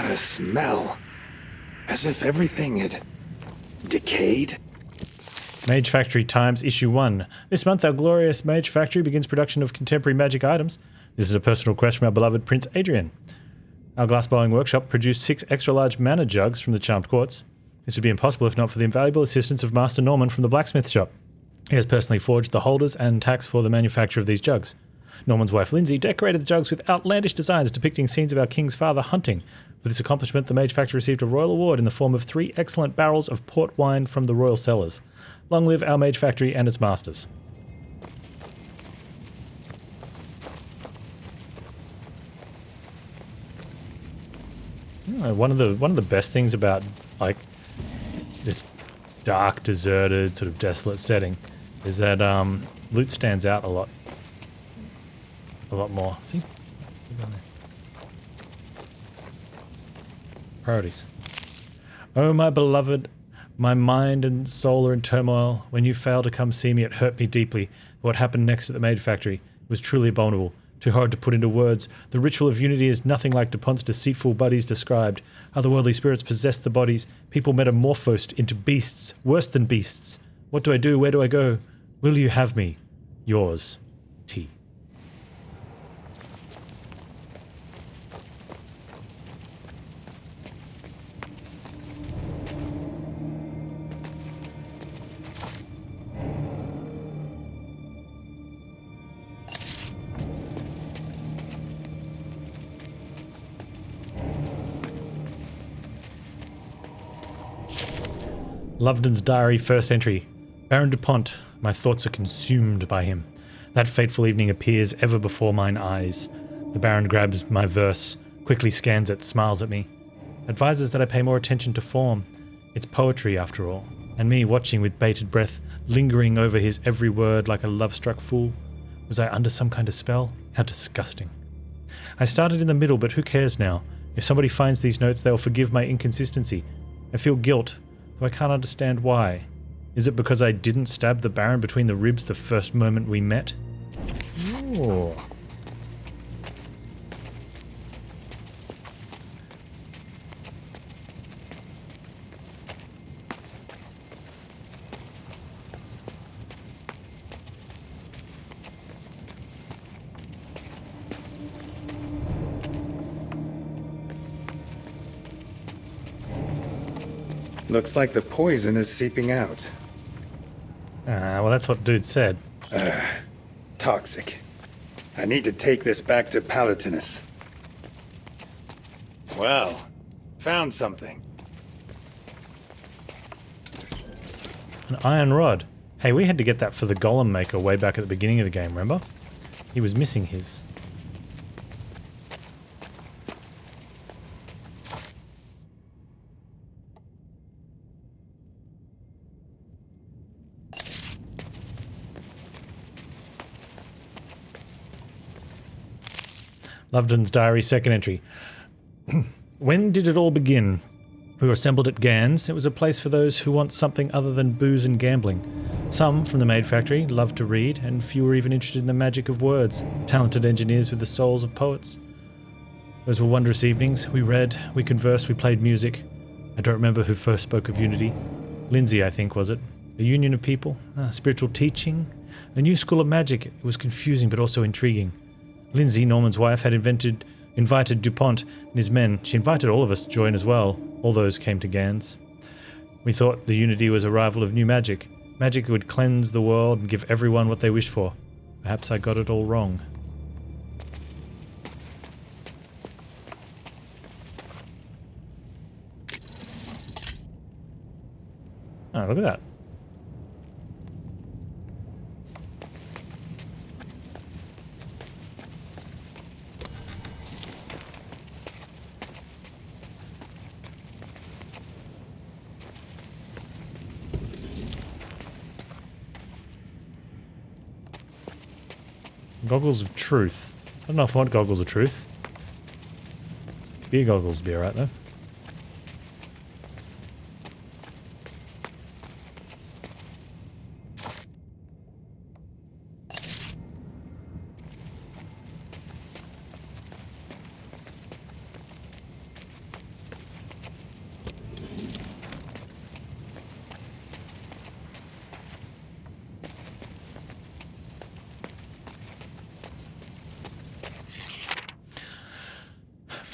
got a smell. As if everything had decayed. Mage Factory Times Issue 1. This month our glorious Mage Factory begins production of contemporary magic items. This is a personal request from our beloved Prince Adrian. Our glassblowing workshop produced 6 extra-large mana jugs from the charmed quartz. This would be impossible if not for the invaluable assistance of Master Norman from the blacksmith shop. He has personally forged the holders and tacks for the manufacture of these jugs. Norman's wife Lindsay decorated the jugs with outlandish designs depicting scenes of our king's father hunting. For this accomplishment, the Mage Factory received a royal award in the form of 3 excellent barrels of port wine from the royal cellars. Long live our Mage Factory and its masters. One of the best things about like this dark, deserted, sort of desolate setting is that loot stands out a lot more. See? Priorities. Oh, my beloved, my mind and soul are in turmoil. When you failed to come see me, it hurt me deeply. What happened next at the Maid Factory was truly abominable. Too hard to put into words. The ritual of unity is nothing like DuPont's deceitful buddies described. Otherworldly spirits possessed the bodies. People metamorphosed into beasts, worse than beasts. What do I do? Where do I go? Will you have me? Yours, T. Lovedon's diary, first entry. Baron DuPont, my thoughts are consumed by him. That fateful evening appears ever before mine eyes. The Baron grabs my verse, quickly scans it, smiles at me. Advises that I pay more attention to form. It's poetry, after all. And me watching with bated breath, lingering over his every word like a love-struck fool. Was I under some kind of spell? How disgusting. I started in the middle, but who cares now? If somebody finds these notes, they'll forgive my inconsistency. I feel guilt, though I can't understand why. Is it because I didn't stab the Baron between the ribs the first moment we met? Ooh. Looks like the poison is seeping out. Well, that's what dude said. Toxic. I need to take this back to Palatinus. Well, found something. An iron rod. Hey, we had to get that for the golem maker way back at the beginning of the game, remember? He was missing his. Lovedon's diary, second entry. When did it all begin? We were assembled at Gans. It was a place for those who want something other than booze and gambling. Some, from the Maid Factory, loved to read, and few were even interested in the magic of words. Talented engineers with the souls of poets. Those were wondrous evenings. We read, we conversed, we played music. I don't remember who first spoke of unity. Lindsay, I think, was it? A union of people? Spiritual teaching? A new school of magic. It was confusing but also intriguing. Lindsay, Norman's wife, had invited DuPont and his men. She invited all of us to join as well. All those came to Gans. We thought the unity was a rival of new magic. Magic that would cleanse the world and give everyone what they wished for. Perhaps I got it all wrong. Oh, look at that. Goggles of truth. I don't know if I want goggles of truth. Beer goggles would be alright though.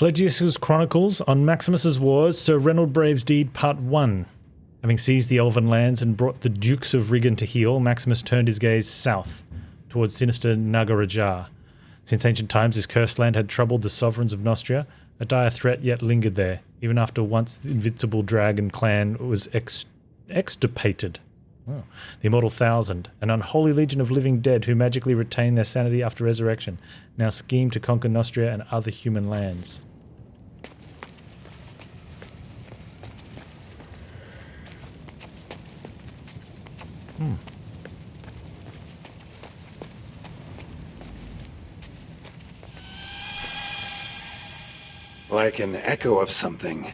Pelagius' Chronicles on Maximus's Wars, Sir Reynold Brave's Deed, Part 1. Having seized the elven lands and brought the Dukes of Rigan to heel, Maximus turned his gaze south, towards sinister Nagarajar. Since ancient times, this cursed land had troubled the sovereigns of Nostria. A dire threat yet lingered there, even after once the invincible dragon clan was extirpated. Oh. The Immortal Thousand, an unholy legion of living dead who magically retain their sanity after resurrection, now scheme to conquer Nostria and other human lands. Like an echo of something.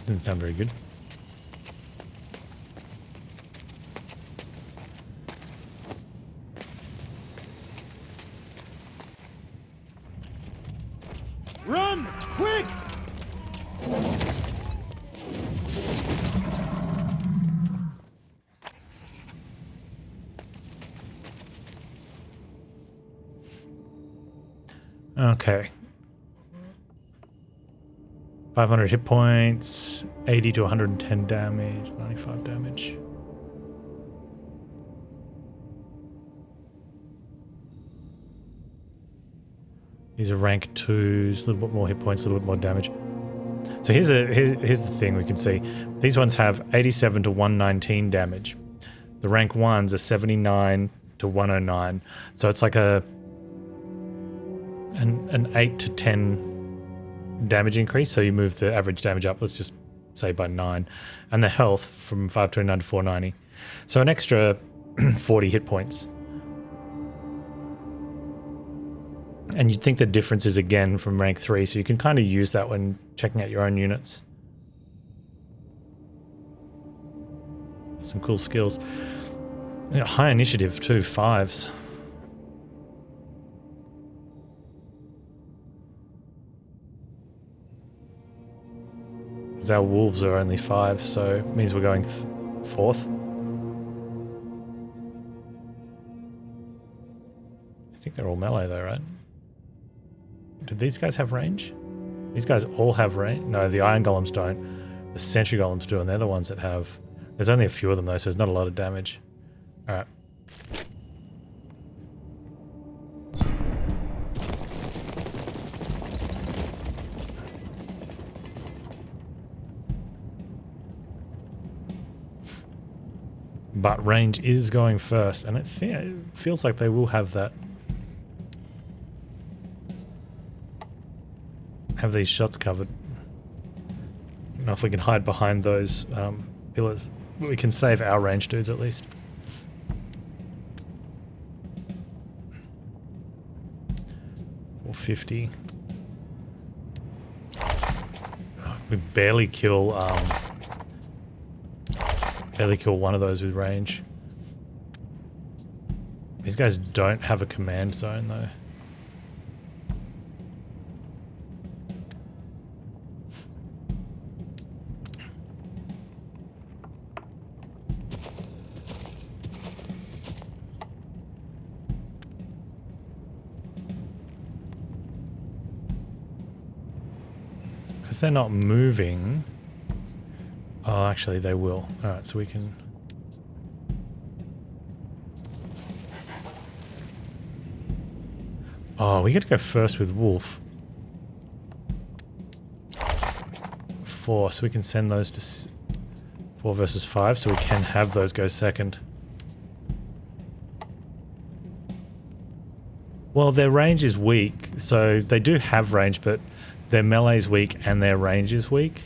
Didn't sound very good. Run! Quick! Okay. 500 hit points, 80 to 110 damage, 95 damage. These are rank 2s, a little bit more hit points, a little bit more damage. So here's the thing we can see. These ones have 87 to 119 damage. The rank 1s are 79 to 109. So it's like an 8 to 10 damage increase, so you move the average damage up, let's just say by 9, and the health from 529 to 490. So an extra 40 hit points. And you'd think the difference is again from rank 3, so you can kind of use that when checking out your own units. Some cool skills. Yeah, high initiative too, 5s. Our wolves are only 5, so it means we're going 4th. I think they're all melee though, right? Did these guys have range? These guys all have range? No, the iron golems don't. The sentry golems do, and they're the ones that have... There's only a few of them though, so there's not a lot of damage. Alright. But range is going first, and it feels like they will have that. Have these shots covered. I don't know if we can hide behind those pillars. We can save our range dudes at least. Or 50. Oh, we barely kill one of those with range. These guys don't have a command zone though. Because they're not moving. Oh, actually, they will. Alright, so we can... Oh, we get to go first with Wolf. 4, so we can send those to 4 versus 5, so we can have those go second. Well, their range is weak, so they do have range, but their melee is weak and their range is weak.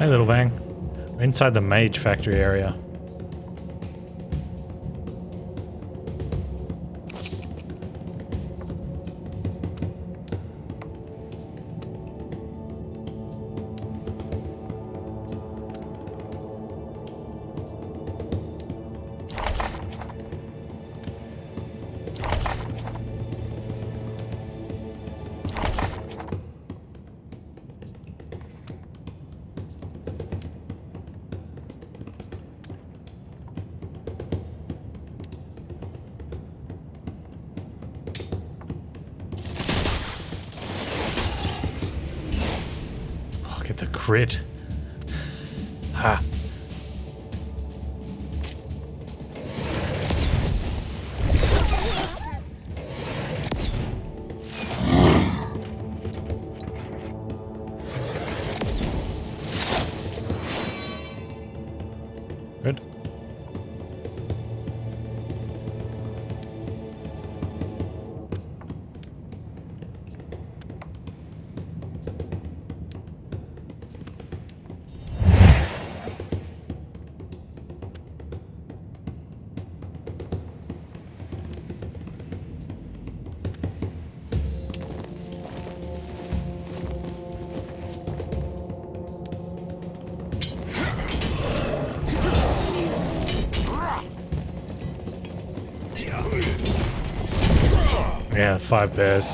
Hey, little Vang. We're inside the mage factory area. Get the crit. Ha. Good. Yeah, 5 bears.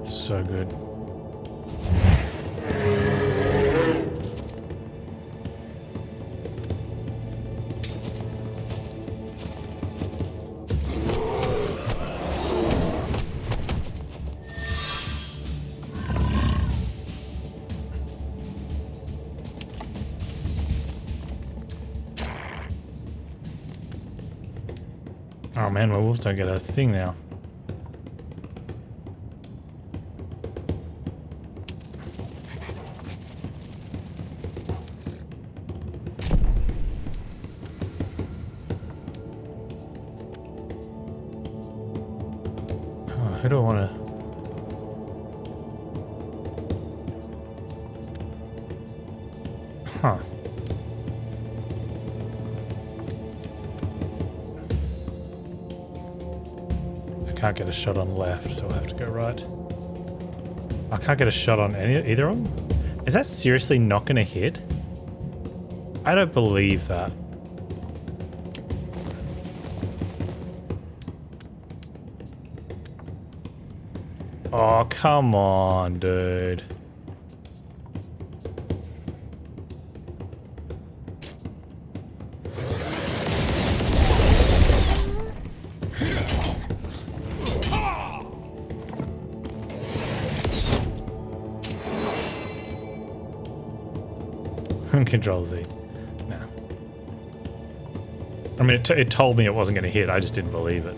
So good. Oh man, my wolves don't get a thing now. Oh, who do I want to... Huh. I can't get a shot on left, so I'll have to go right. I can't get a shot on either of them? Is that seriously not going to hit? I don't believe that. Oh, come on, dude. Control Z. No. I mean, it told me it wasn't going to hit. I just didn't believe it.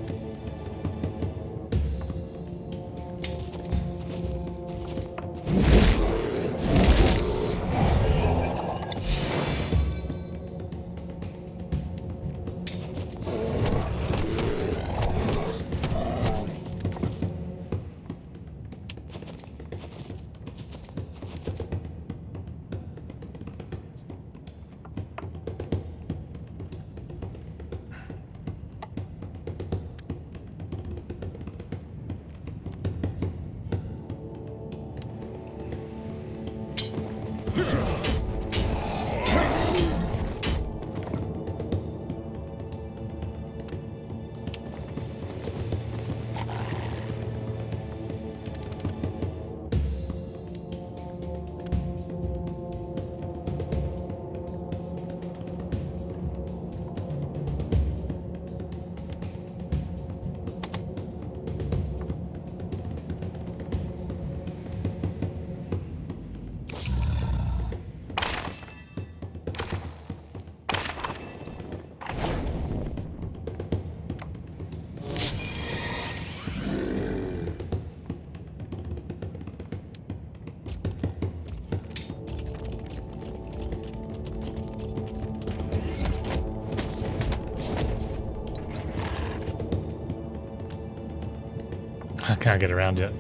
I can't get around yet.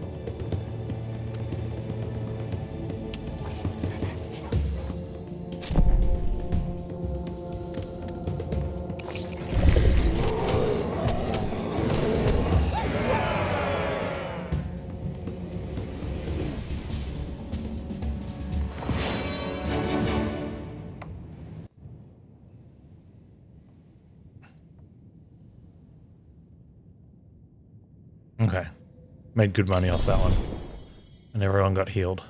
Okay. Made good money off that one. And everyone got healed.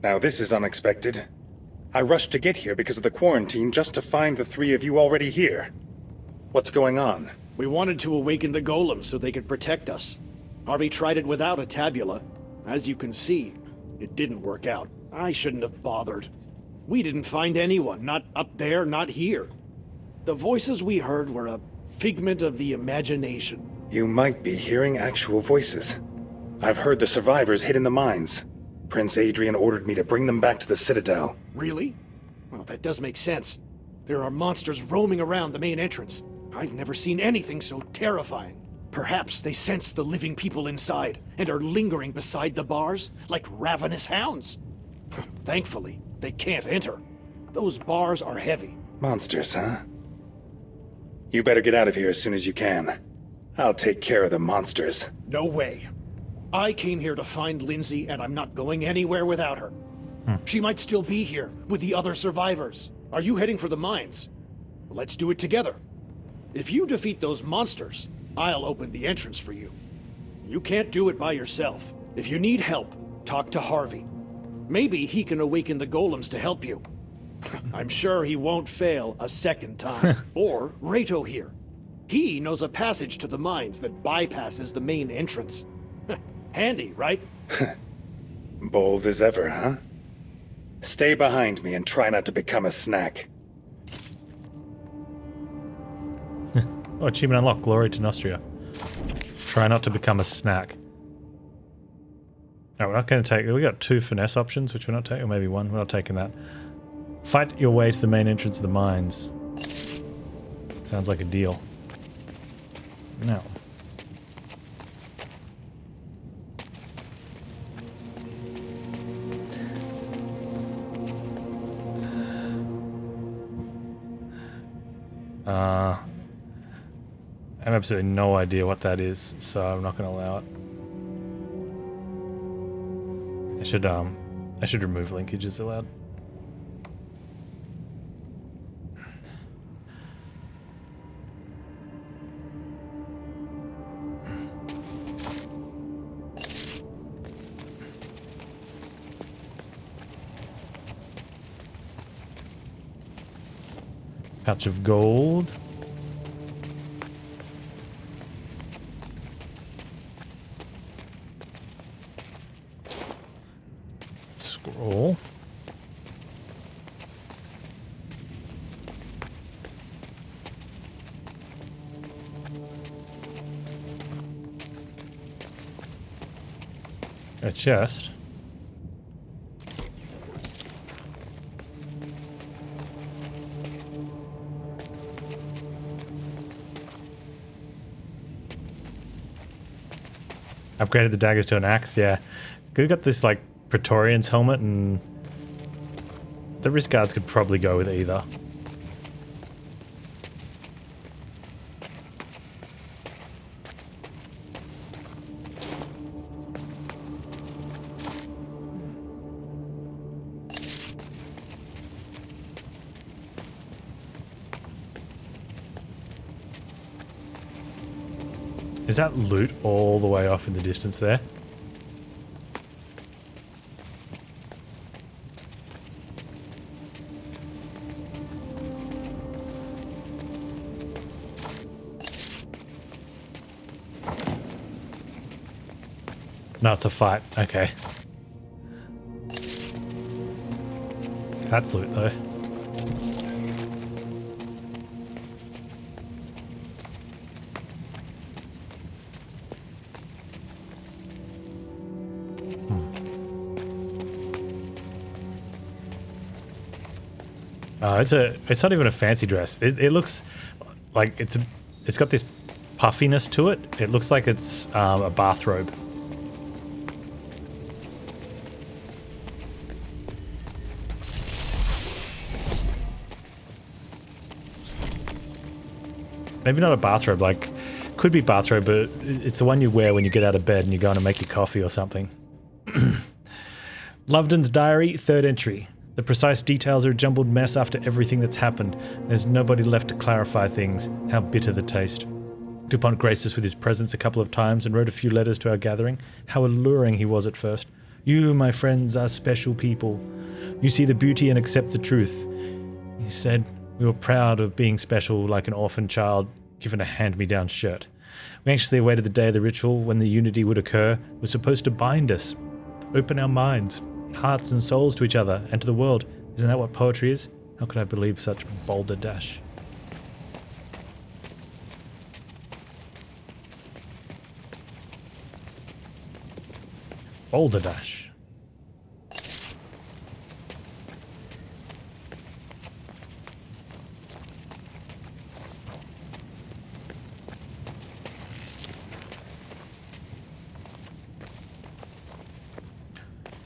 Now this is unexpected. I rushed to get here because of the quarantine just to find the three of you already here. What's going on? We wanted to awaken the golems so they could protect us. Harvey tried it without a tabula. As you can see, it didn't work out. I shouldn't have bothered. We didn't find anyone, not up there, not here. The voices we heard were a figment of the imagination. You might be hearing actual voices. I've heard the survivors hid in the mines. Prince Adrian ordered me to bring them back to the Citadel. Really? Well, that does make sense. There are monsters roaming around the main entrance. I've never seen anything so terrifying. Perhaps they sense the living people inside and are lingering beside the bars like ravenous hounds. Thankfully, they can't enter. Those bars are heavy. Monsters, huh? You better get out of here as soon as you can. I'll take care of the monsters. No way. I came here to find Lindsay, and I'm not going anywhere without her. She might still be here with the other survivors. Are you heading for the mines? Let's do it together. If you defeat those monsters, I'll open the entrance for you. You can't do it by yourself. If you need help, talk to Harvey. Maybe he can awaken the golems to help you. I'm sure he won't fail a second time. Or Rato here. He knows a passage to the mines that bypasses the main entrance. Handy, right? Bold as ever, huh? Stay behind me and try not to become a snack. Oh, achievement unlocked. Glory to Nostria. Try not to become a snack. No, we're not going to take... We got 2 finesse options, which we're not taking. Or maybe 1. We're not taking that. Fight your way to the main entrance of the mines. Sounds like a deal. No. I have absolutely no idea what that is, so I'm not going to allow it. I should remove linkages allowed. Pouch of gold. Scroll. A chest. Upgraded the daggers to an axe, yeah. We've got this, like, Praetorian's helmet, and the wrist guards could probably go with either. Is that loot all the way off in the distance there? No, it's a fight. Okay. That's loot though. It's not even a fancy dress. It looks like it's got this puffiness to it. It looks like it's a bathrobe. Maybe not a bathrobe, like could be bathrobe, but it's the one you wear when you get out of bed and you're going to make your coffee or something. Lovedon's diary, 3rd entry. The precise details are a jumbled mess after everything that's happened. There's nobody left to clarify things. How bitter the taste. Dupont graced us with his presence a couple of times and wrote a few letters to our gathering. How alluring he was at first. You, my friends, are special people. You see the beauty and accept the truth. He said we were proud of being special, like an orphan child given a hand-me-down shirt. We anxiously awaited the day of the ritual when the unity would occur. It was supposed to bind us, open our minds, hearts and souls to each other and to the world. Isn't that what poetry is? How could I believe such balderdash? Balderdash.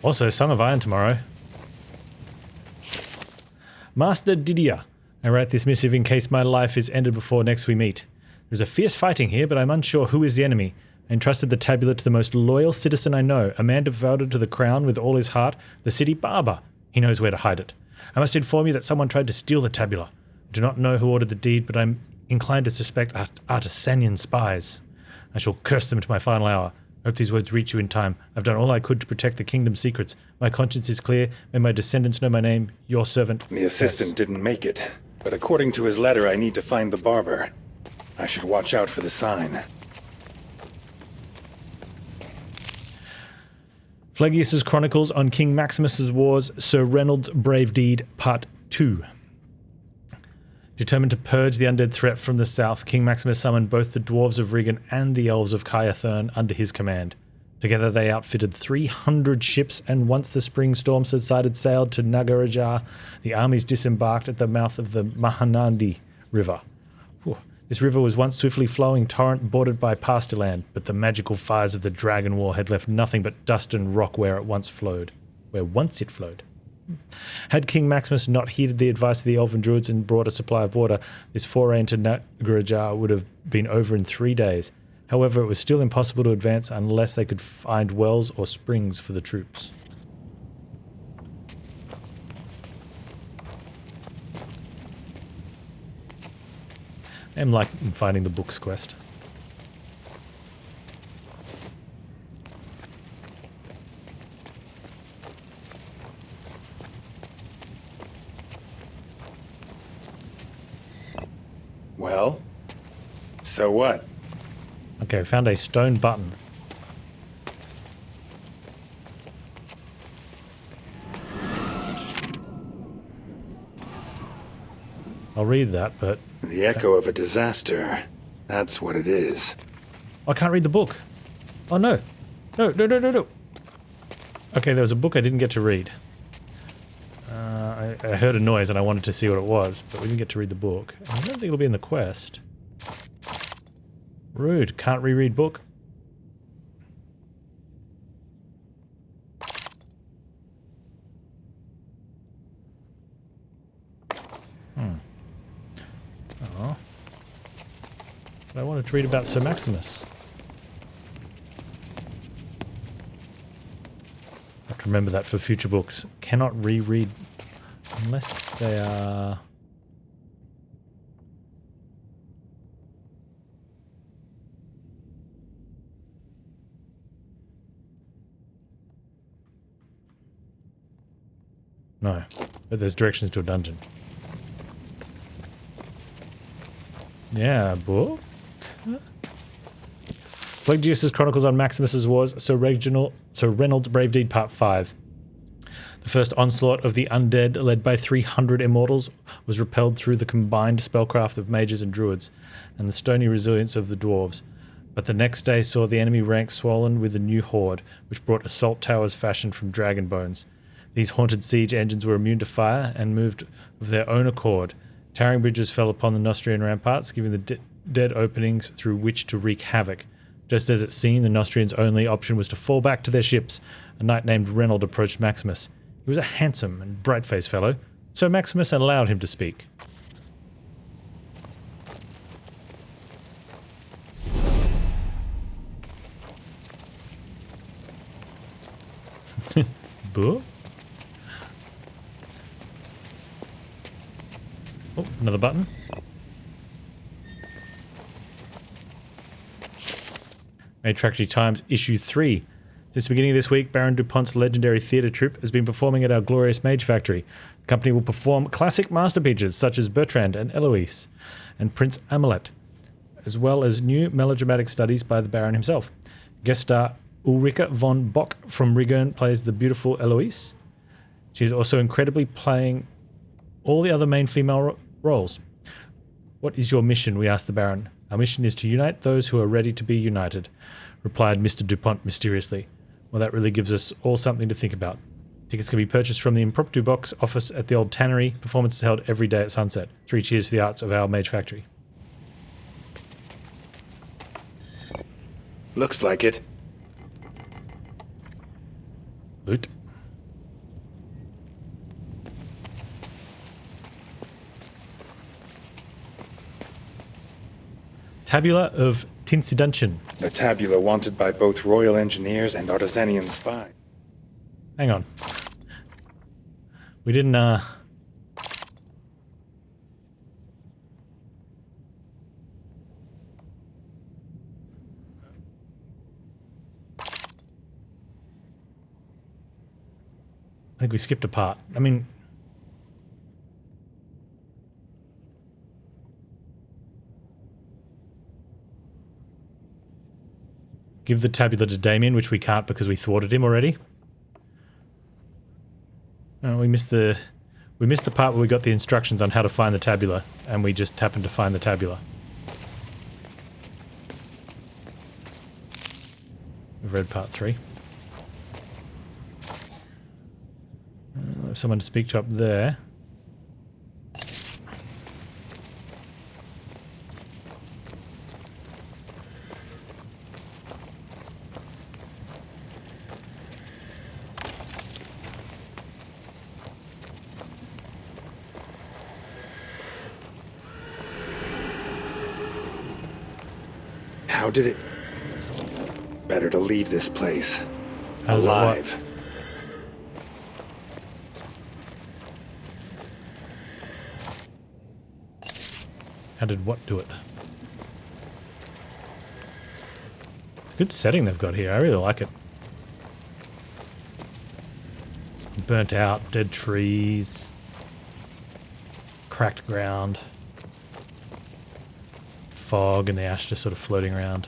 Also, Song of Iron tomorrow. Master Didier, I write this missive in case my life is ended before next we meet. There's a fierce fighting here, but I'm unsure who is the enemy. I entrusted the tablet to the most loyal citizen I know, a man devoted to the crown with all his heart, the city barber. He knows where to hide it. I must inform you that someone tried to steal the tabula. I do not know who ordered the deed, but I'm inclined to suspect Artisanian spies. I shall curse them to my final hour. I hope these words reach you in time. I've done all I could to protect the kingdom's secrets. My conscience is clear. May my descendants know my name. Your servant. The assistant didn't make it, but according to his letter, I need to find the barber. I should watch out for the sign. Flagius' Chronicles on King Maximus' Wars, Sir Reynolds' Brave Deed, Part 2. Determined to purge the undead threat from the south, King Maximus summoned both the dwarves of Rigan and the elves of Kyathern under his command. Together they outfitted 300 ships, and once the spring storm subsided, sailed to Nagarajar. The armies disembarked at the mouth of the Mahanandi River. This river was once swiftly flowing torrent bordered by pasture land, but the magical fires of the Dragon War had left nothing but dust and rock where once it flowed. Had King Maximus not heeded the advice of the elven druids and brought a supply of water, this foray into Nagarajar would have been over in 3 days. However, it was still impossible to advance unless they could find wells or springs for the troops. I'm like finding the books quest. Well, so what? Okay, I found a stone button. I'll read that, but... The echo of a disaster. That's what it is. I can't read the book. Oh, no. No. Okay, there was a book I didn't get to read. I heard a noise and I wanted to see what it was, but we didn't get to read the book. I don't think it'll be in the quest. Rude. Can't reread book. Oh. But I wanted to read about Sir Maximus. I have to remember that for future books. Cannot reread unless they are... No, but there's directions to a dungeon. Yeah, book? Flagius' Chronicles on Maximus' Wars, Sir Reynolds' Brave Deed, Part 5. The first onslaught of the undead, led by 300 immortals, was repelled through the combined spellcraft of mages and druids, and the stony resilience of the dwarves. But the next day saw the enemy ranks swollen with a new horde, which brought assault towers fashioned from dragon bones. These haunted siege engines were immune to fire and moved of their own accord. Towering bridges fell upon the Nostrian ramparts, giving the dead openings through which to wreak havoc. Just as it seemed, the Nostrians' only option was to fall back to their ships. A knight named Reynold approached Maximus. He was a handsome and bright-faced fellow, so Maximus allowed him to speak. Book? Oh, another button. Mage Factory Times, Issue 3. Since the beginning of this week, Baron DuPont's legendary theatre troupe has been performing at our glorious Mage Factory. The company will perform classic masterpieces such as Bertrand and Eloise and Prince Amulet, as well as new melodramatic studies by the Baron himself. Guest star Ulrika von Bock from Rigern plays the beautiful Eloise. She is also incredibly playing all the other main female roles. What is your mission? We asked the Baron. Our mission is to unite those who are ready to be united, replied Mr. DuPont mysteriously. Well, that really gives us all something to think about. Tickets can be purchased from the impromptu box office at the old tannery. Performance is held every day at sunset. 3 cheers for the arts of our Mage Factory. Looks like it. Loot. Tabula of Tinsidunchen. The tabula wanted by both royal engineers and artisanian spies. Hang on. We didn't, I think we skipped a part. I mean... Give the tabula to Damien, which we can't because we thwarted him already. No, we missed the part where we got the instructions on how to find the tabula, and we just happened to find the tabula. We've read part 3. Someone to speak to up there. How did it... Better to leave this place. Alive. How did what do it? It's a good setting they've got here. I really like it. Burnt out, dead trees, cracked ground, fog and the ash just sort of floating around.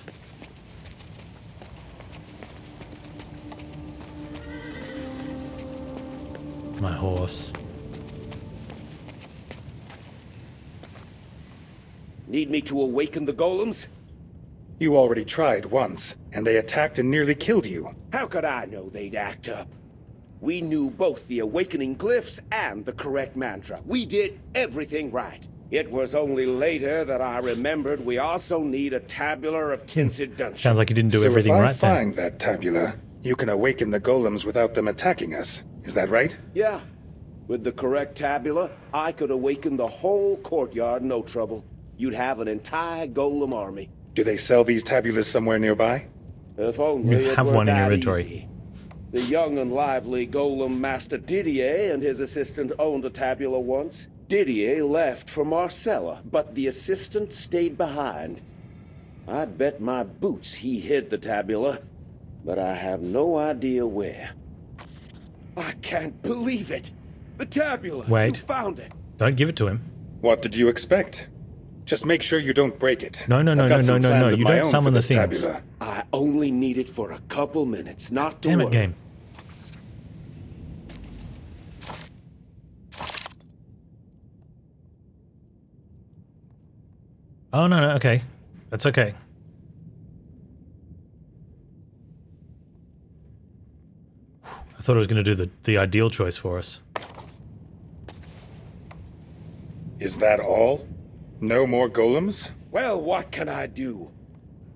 My horse. Need me to awaken the golems? You already tried once, and they attacked and nearly killed you. How could I know they'd act up? We knew both the awakening glyphs and the correct mantra. We did everything right. It was only later that I remembered we also need a tabula of Tinsidunchen. Sounds like you didn't do everything right then. So if I find that tabula, you can awaken the golems without them attacking us. Is that right? Yeah. With the correct tabula, I could awaken the whole courtyard, no trouble. You'd have an entire golem army. Do they sell these tabulas somewhere nearby? If only You it have were one in your that inventory. easy. The young and lively golem master Didier and his assistant owned a tabula once. Didier left for Marcella, but the assistant stayed behind. I'd bet my boots he hid the tabula, but I have no idea where. I can't believe it! The tabula! Wait. You found it! Don't give it to him. What did you expect? Just make sure you don't break it. No. I've got some plans of You my don't own summon for the this things. tabula. I only need it for a couple minutes, not to Damn worry. it, game. Oh, no, okay. That's okay. I thought it was going to do the ideal choice for us. Is that all? No more golems? Well, what can I do?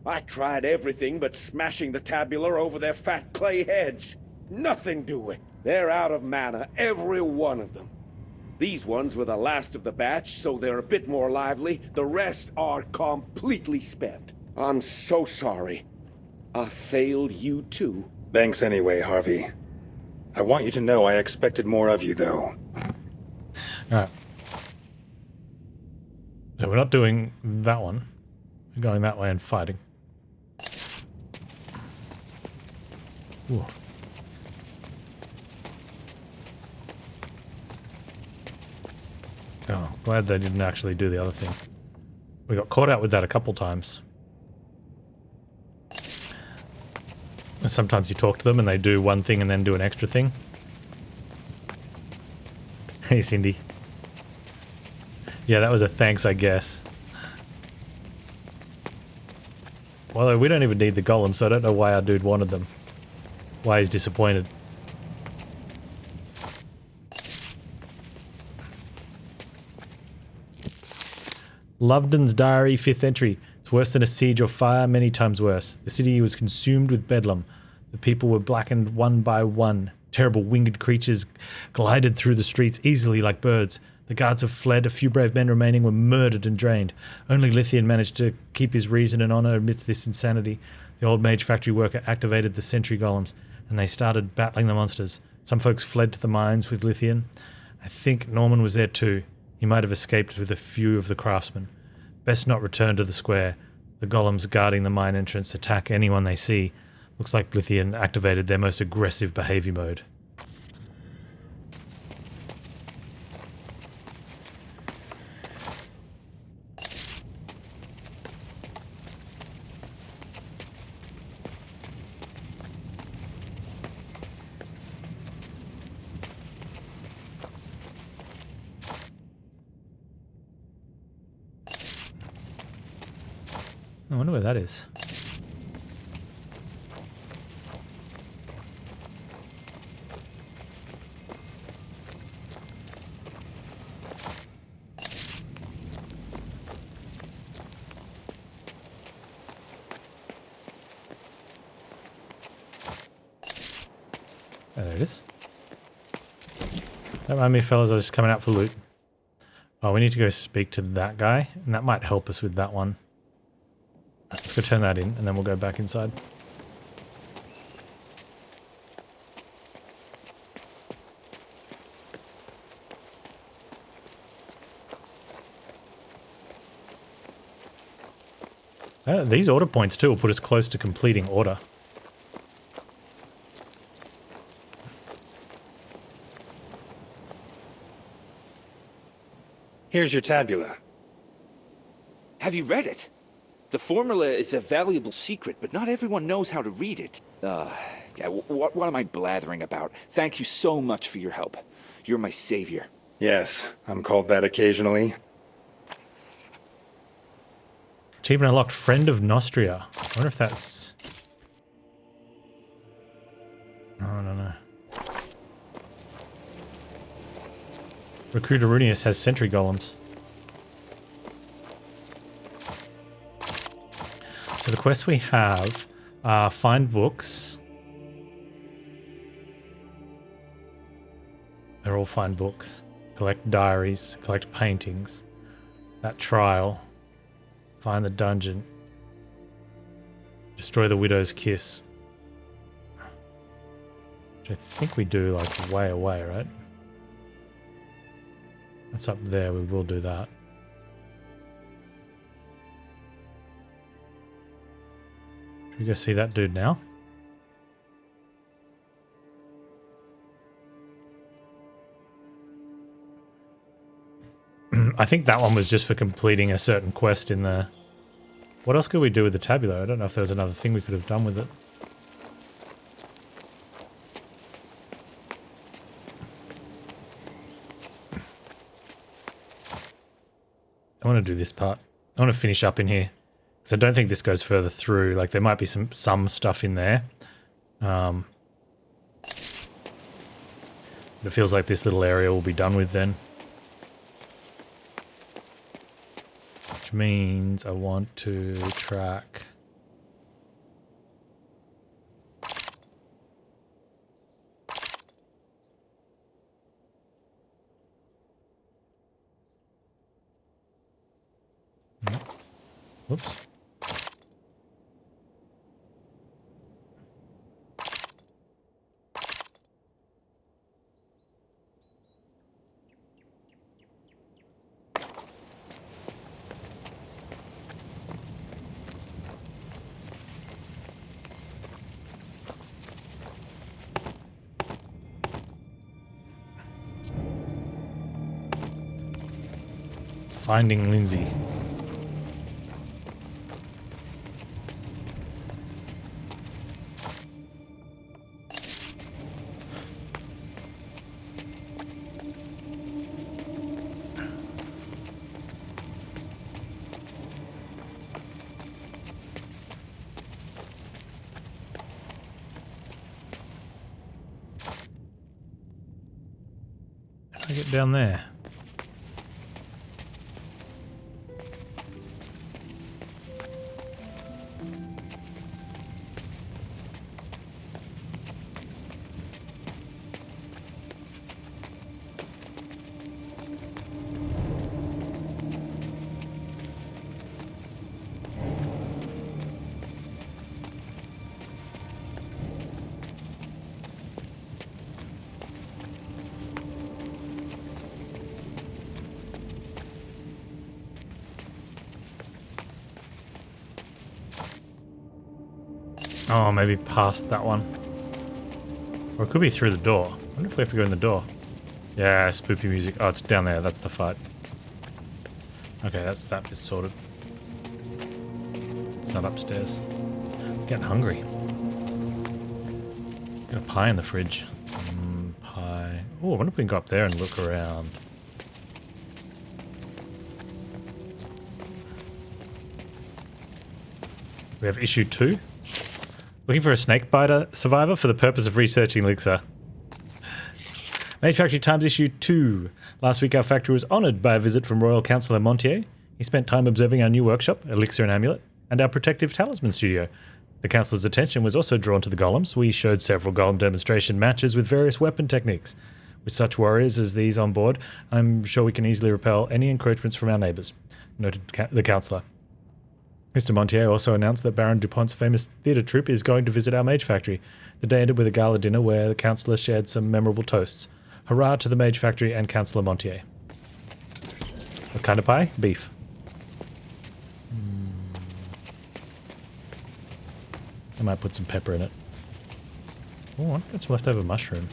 I tried everything but smashing the tabula over their fat clay heads. Nothing doing. They're out of mana, every one of them. These ones were the last of the batch, so they're a bit more lively. The rest are completely spent. I'm so sorry. I failed you too. Thanks anyway, Harvey. I want you to know I expected more of you, though. Alright. So we're not doing that one. We're going that way and fighting. Ooh. Oh, glad they didn't actually do the other thing. We got caught out with that a couple times. Sometimes you talk to them and they do one thing and then do an extra thing. Hey, Cindy. Yeah, that was a thanks, I guess. Well, we don't even need the golem, so I don't know why our dude wanted them. Why he's disappointed. Lovedon's Diary, 5th entry. It's worse than a siege or fire, many times worse. The city was consumed with bedlam. The people were blackened one by one. Terrible winged creatures glided through the streets easily like birds. The guards have fled. A few brave men remaining were murdered and drained. Only Lithian managed to keep his reason and honor amidst this insanity. The old mage factory worker activated the sentry golems, and they started battling the monsters. Some folks fled to the mines with Lithian. I think Norman was there too. He might have escaped with a few of the craftsmen. Best not return to the square. The golems guarding the mine entrance attack anyone they see. Looks like Lithian activated their most aggressive behavior mode. I wonder where that is. Oh, there it is. Don't mind me, fellas, I was just coming out for loot. Oh, we need to go speak to that guy, and that might help us with that one. Let's go turn that in, and then we'll go back inside. These order points too will put us close to completing order. Here's your tabula. Have you read it? The formula is a valuable secret, but not everyone knows how to read it. Yeah, what am I blathering about? Thank you so much for your help. You're my savior. Yes, I'm called that occasionally. Achievement unlocked, Friend of Nostria. I wonder if that's... Oh, I don't know. Recruiter Runius has sentry golems. So the quests we have are find books. They're all find books. Collect diaries, collect paintings. That trial. Find the dungeon. Destroy the widow's kiss. Which I think we do like way away, right? That's up there, we will do that. Should we go see that dude now? I think that one was just for completing a certain quest in the... What else could we do with the tabula? I don't know if there was another thing we could have done with it. I want to do this part. I want to finish up in here. Because I don't think this goes further through. Like, there might be some stuff in there. But it feels like this little area will be done with then. Which means I want to track... Whoops. Finding Lindsay. How do I get down there? Oh, maybe past that one. Or it could be through the door. I wonder if we have to go in the door. Yeah, spoopy music. Oh, it's down there. That's the fight. Okay, that's that bit sorted. It's not upstairs. I'm getting hungry. Got a pie in the fridge. Pie. Oh, I wonder if we can go up there and look around. We have issue 2. Looking for a snakebiter survivor for the purpose of researching Elixir. Mage Factory Times issue 2. Last week our factory was honoured by a visit from Royal Councillor Montier. He spent time observing our new workshop, Elixir and Amulet, and our protective talisman studio. The councillor's attention was also drawn to the golems. We showed several golem demonstration matches with various weapon techniques. With such warriors as these on board, I'm sure we can easily repel any encroachments from our neighbours, noted the councillor. Mr. Montier also announced that Baron DuPont's famous theatre troupe is going to visit our Mage Factory. The day ended with a gala dinner where the councillor shared some memorable toasts. Hurrah to the Mage Factory and Councillor Montier. What kind of pie? Beef. I might put some pepper in it. Oh, I've got some leftover mushroom.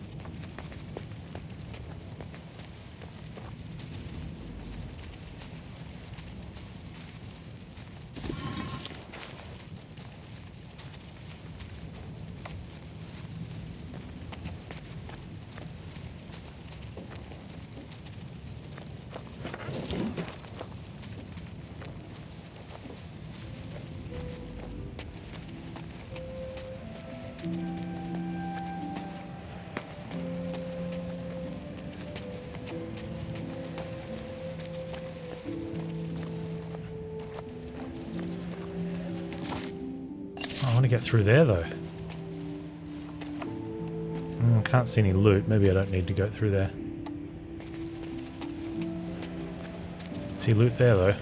I want to get through there though. Can't see any loot. Maybe I don't need to go through there. See loot there though.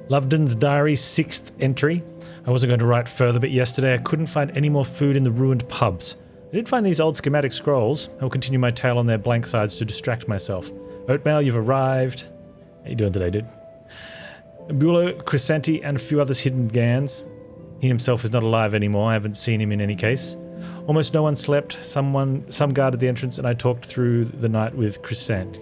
Lovedon's Diary 6th entry. I wasn't going to write further, but yesterday I couldn't find any more food in the ruined pubs. I did find these old schematic scrolls. I will continue my tale on their blank sides to distract myself. Oatmail, you've arrived. How you doing today, dude? Bulo, Crescenti, and a few others hidden Gans. He himself is not alive anymore. I haven't seen him in any case. Almost no one slept. Some guarded the entrance, and I talked through the night with Crescenti.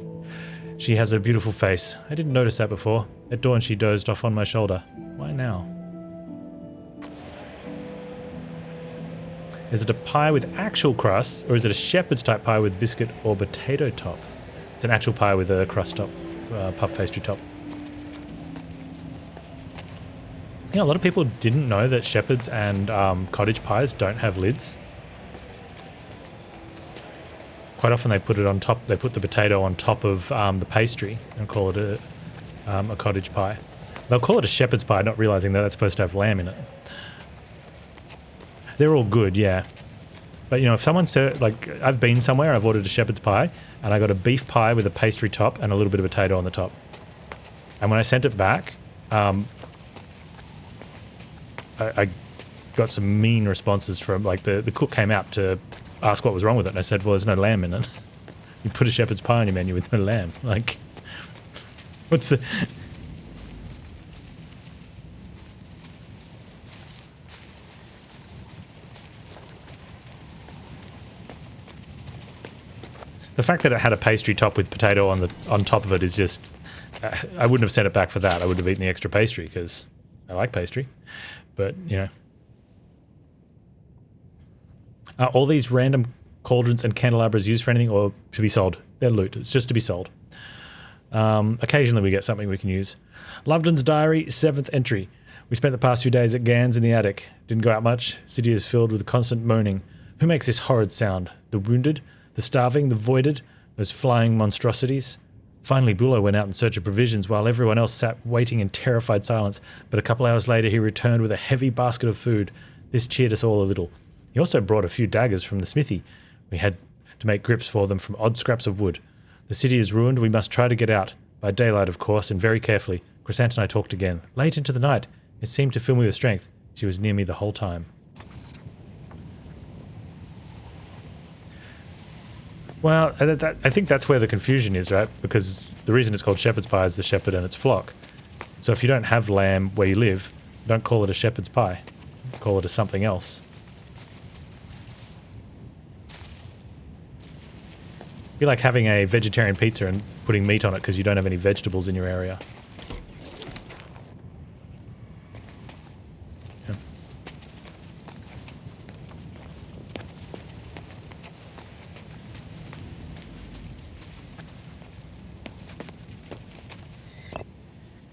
She has a beautiful face. I didn't notice that before. At dawn, she dozed off on my shoulder. Why now? Is it a pie with actual crust, or is it a shepherd's type pie with biscuit or potato top? It's an actual pie with a crust top, puff pastry top. Yeah, a lot of people didn't know that shepherds and cottage pies don't have lids. Quite often they put it on top. They put the potato on top of the pastry and call it a cottage pie. They'll call it a shepherd's pie, not realizing that that's supposed to have lamb in it. They're all good, yeah. But you know, if someone said, like, I've been somewhere, I've ordered a shepherd's pie, and I got a beef pie with a pastry top and a little bit of potato on the top. And when I sent it back, I got some mean responses from, like, the cook came out to ask what was wrong with it, and I said, well, there's no lamb in it. You put a shepherd's pie on your menu with no lamb. Like, what's the... The fact that it had a pastry top with potato on top of it is just... I wouldn't have sent it back for that. I would have eaten the extra pastry because I like pastry. But, you know. Are all these random cauldrons and candelabras used for anything or to be sold? They're loot. It's just to be sold. Occasionally we get something we can use. Lovedon's Diary, 7th entry. We spent the past few days at Gans in the attic. Didn't go out much. City is filled with constant moaning. Who makes this horrid sound? The wounded? The starving? The voided? Those flying monstrosities? Finally, Bulow went out in search of provisions while everyone else sat waiting in terrified silence, but a couple hours later he returned with a heavy basket of food. This cheered us all a little. He also brought a few daggers from the smithy. We had to make grips for them from odd scraps of wood. The city is ruined, we must try to get out. By daylight, of course, and very carefully. Crescent and I talked again. Late into the night. It seemed to fill me with strength. She was near me the whole time. Well, I think that's where the confusion is, right? Because the reason it's called shepherd's pie is the shepherd and its flock. So if you don't have lamb where you live, don't call it a shepherd's pie. Call it a something else. Be like having a vegetarian pizza and putting meat on it because you don't have any vegetables in your area. Yeah.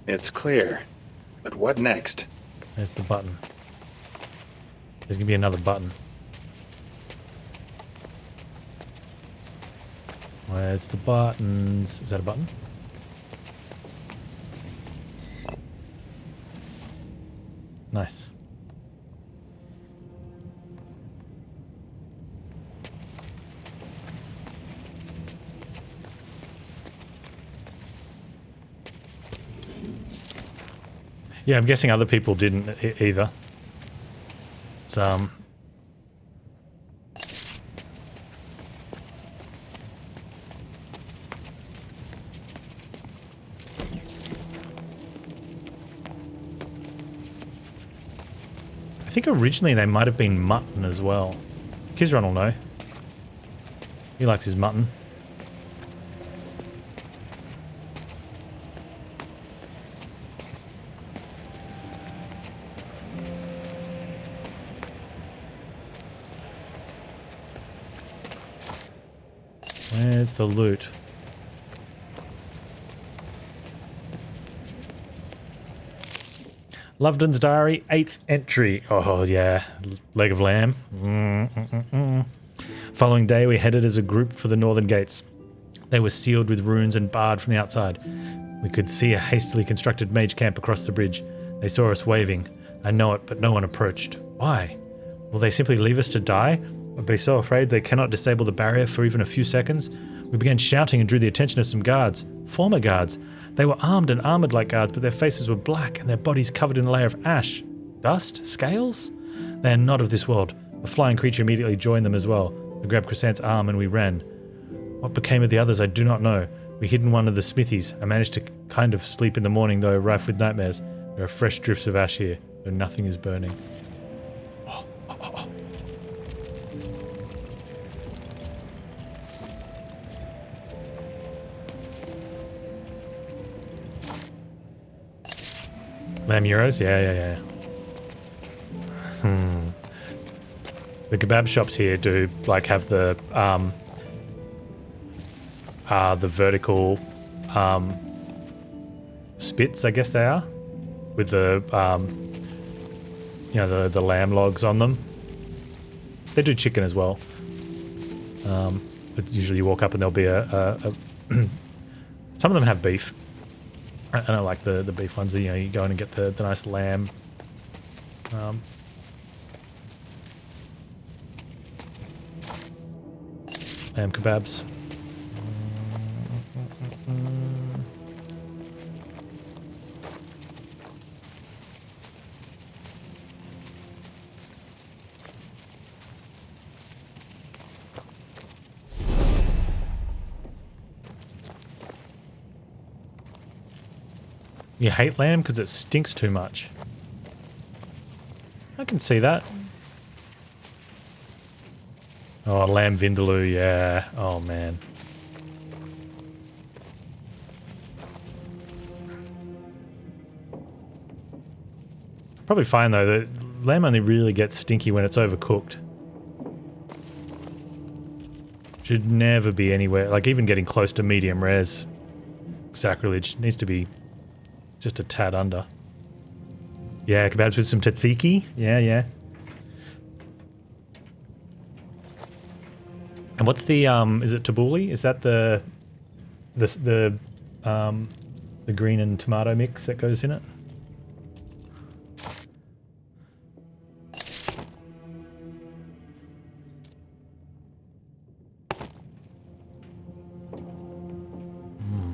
It's clear. But what next? There's the button. There's gonna be another button. Where's the buttons? Is that a button? Nice. Yeah, I'm guessing other people didn't either. It's I think originally they might have been mutton as well. Kizron will know. He likes his mutton. Where's the loot? Lovedon's Diary, 8th entry. Oh, yeah. Leg of lamb. Following day, we headed as a group for the northern gates. They were sealed with runes and barred from the outside. We could see a hastily constructed mage camp across the bridge. They saw us waving. I know it, but no one approached. Why? Will they simply leave us to die? Or be so afraid they cannot disable the barrier for even a few seconds? We began shouting and drew the attention of some guards. Former guards. They were armed and armoured like guards, but their faces were black and their bodies covered in a layer of ash. Dust? Scales? They are not of this world. A flying creature immediately joined them as well. I grabbed Crescent's arm and we ran. What became of the others I do not know. We hid in one of the smithies. I managed to kind of sleep in the morning, though rife with nightmares. There are fresh drifts of ash here, though nothing is burning. Lamb euros? Yeah. The kebab shops here do like have the vertical spits, I guess they are, with the you know, the lamb logs on them. They do chicken as well, but usually you walk up and there'll be a some of them have beef. I don't like the beef ones. You know, you go in and get the nice lamb. Lamb kebabs. You hate lamb because it stinks too much. I can see that. Oh, lamb vindaloo, yeah. Oh, man. Probably fine though. The lamb only really gets stinky when it's overcooked. Should never be anywhere, like even getting close to medium rare's sacrilege. Needs to be just a tad under. Yeah, kebabs with some tzatziki. Yeah, yeah. And what's the is it tabbouleh? Is that the green and tomato mix that goes in it?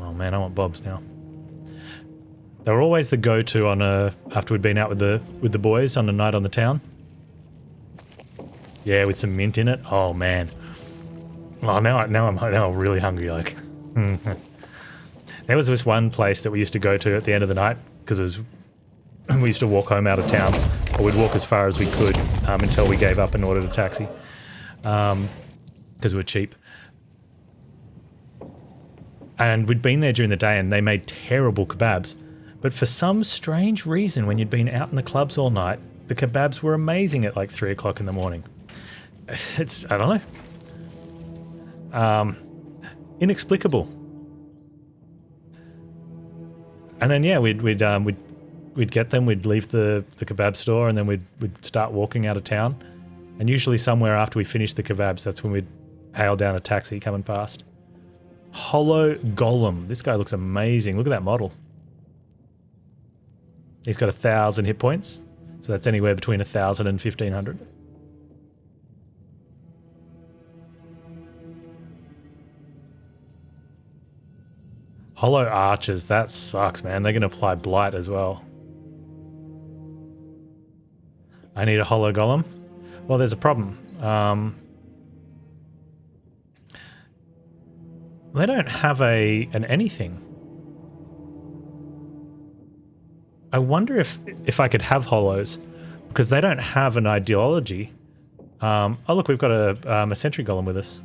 Oh man, I want Bob's now. They were always the go-to on after we'd been out with the boys on a night on the town. Yeah, with some mint in it. Oh man. Oh, now I'm really hungry. Like, there was this one place that we used to go to at the end of the night because we used to walk home out of town, or we'd walk as far as we could until we gave up and ordered a taxi because we were cheap. And we'd been there during the day, and they made terrible kebabs. But for some strange reason, when you'd been out in the clubs all night, the kebabs were amazing at like 3 o'clock in the morning. I don't know. Inexplicable. And then yeah, we'd get them. We'd leave the kebab store, and then we'd start walking out of town. And usually somewhere after we finished the kebabs, that's when we'd hail down a taxi coming past. Hollow Golem. This guy looks amazing. Look at that model. He's got 1,000 hit points, so that's anywhere between 1,000 and 1,500. Hollow Archers, that sucks, man. They're going to apply Blight as well. I need a Hollow Golem. Well, there's a problem. They don't have an anything. I wonder if I could have Hollows, because they don't have an ideology. Oh look, we've got a Sentry Golem with us.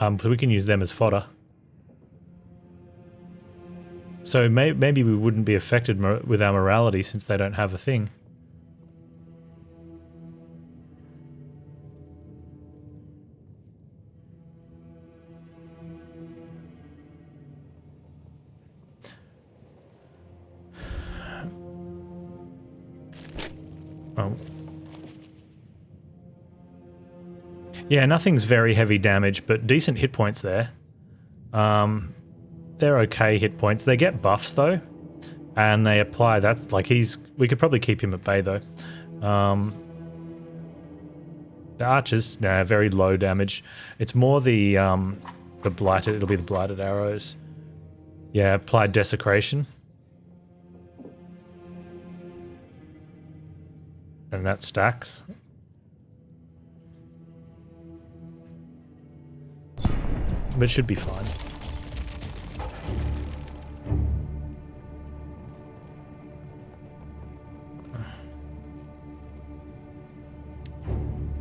So we can use them as fodder. So maybe we wouldn't be affected with our morality since they don't have a thing. Oh. Yeah, nothing's very heavy damage, but decent hit points there. They're okay hit points. They get buffs though, and they apply that. Like we could probably keep him at bay though. The archers, nah, very low damage. It's more the blighted. It'll be the blighted arrows. Yeah, applied desecration, and that stacks. But it should be fine.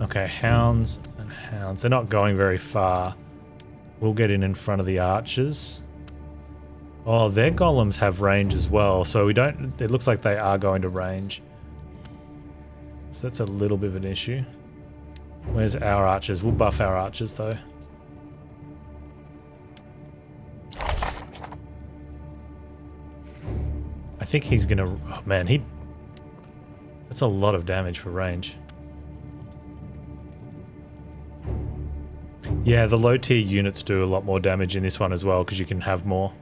Okay, hounds and hounds. They're not going very far. We'll get in front of the archers. Oh, their golems have range as well, so we don't... It looks like they are going to range. So that's a little bit of an issue. Where's our archers? We'll buff our archers though. I think he's gonna... Oh man, that's a lot of damage for range. Yeah, the low tier units do a lot more damage in this one as well, because you can have more.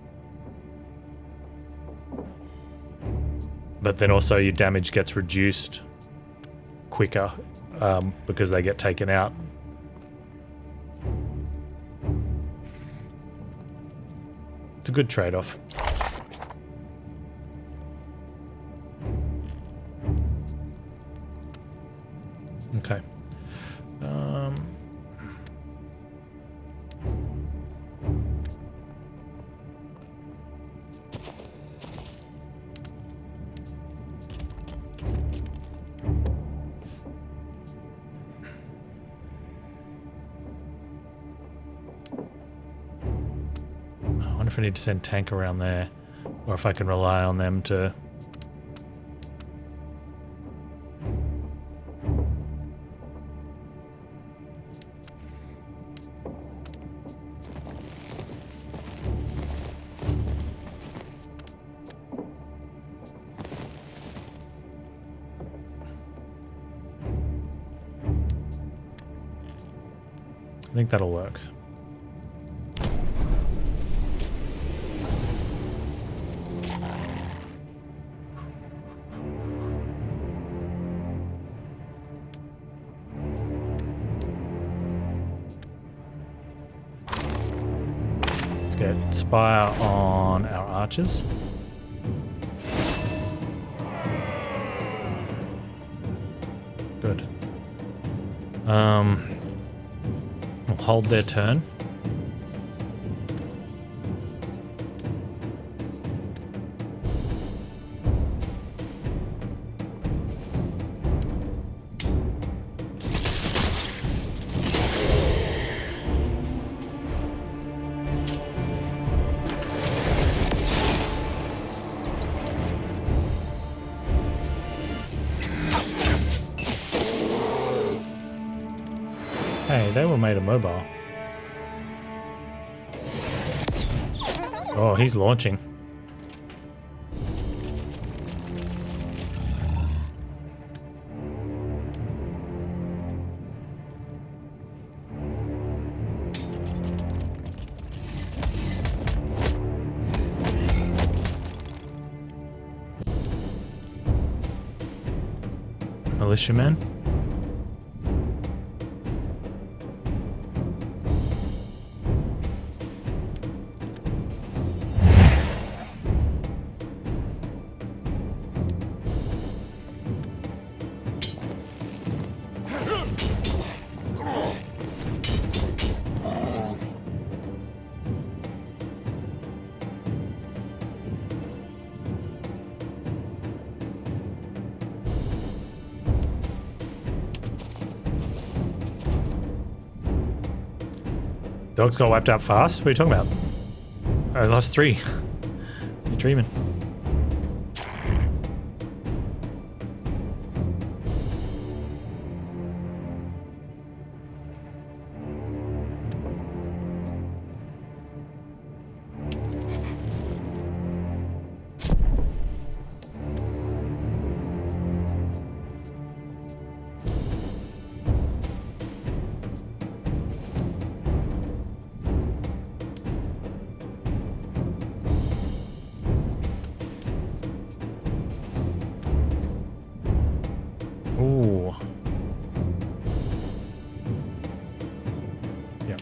But then also your damage gets reduced quicker because they get taken out. It's a good trade-off. Okay. I wonder if I need to send tank around there, or if I can rely on them to I think that'll work. Let's get Spire on our archers. Good. We'll hold their turn. Hey, they were made immobile. Oh, he's launching. Militiamen. Dogs got wiped out fast? What are you talking about? I lost 3. You're dreaming. Ooh. Yeah.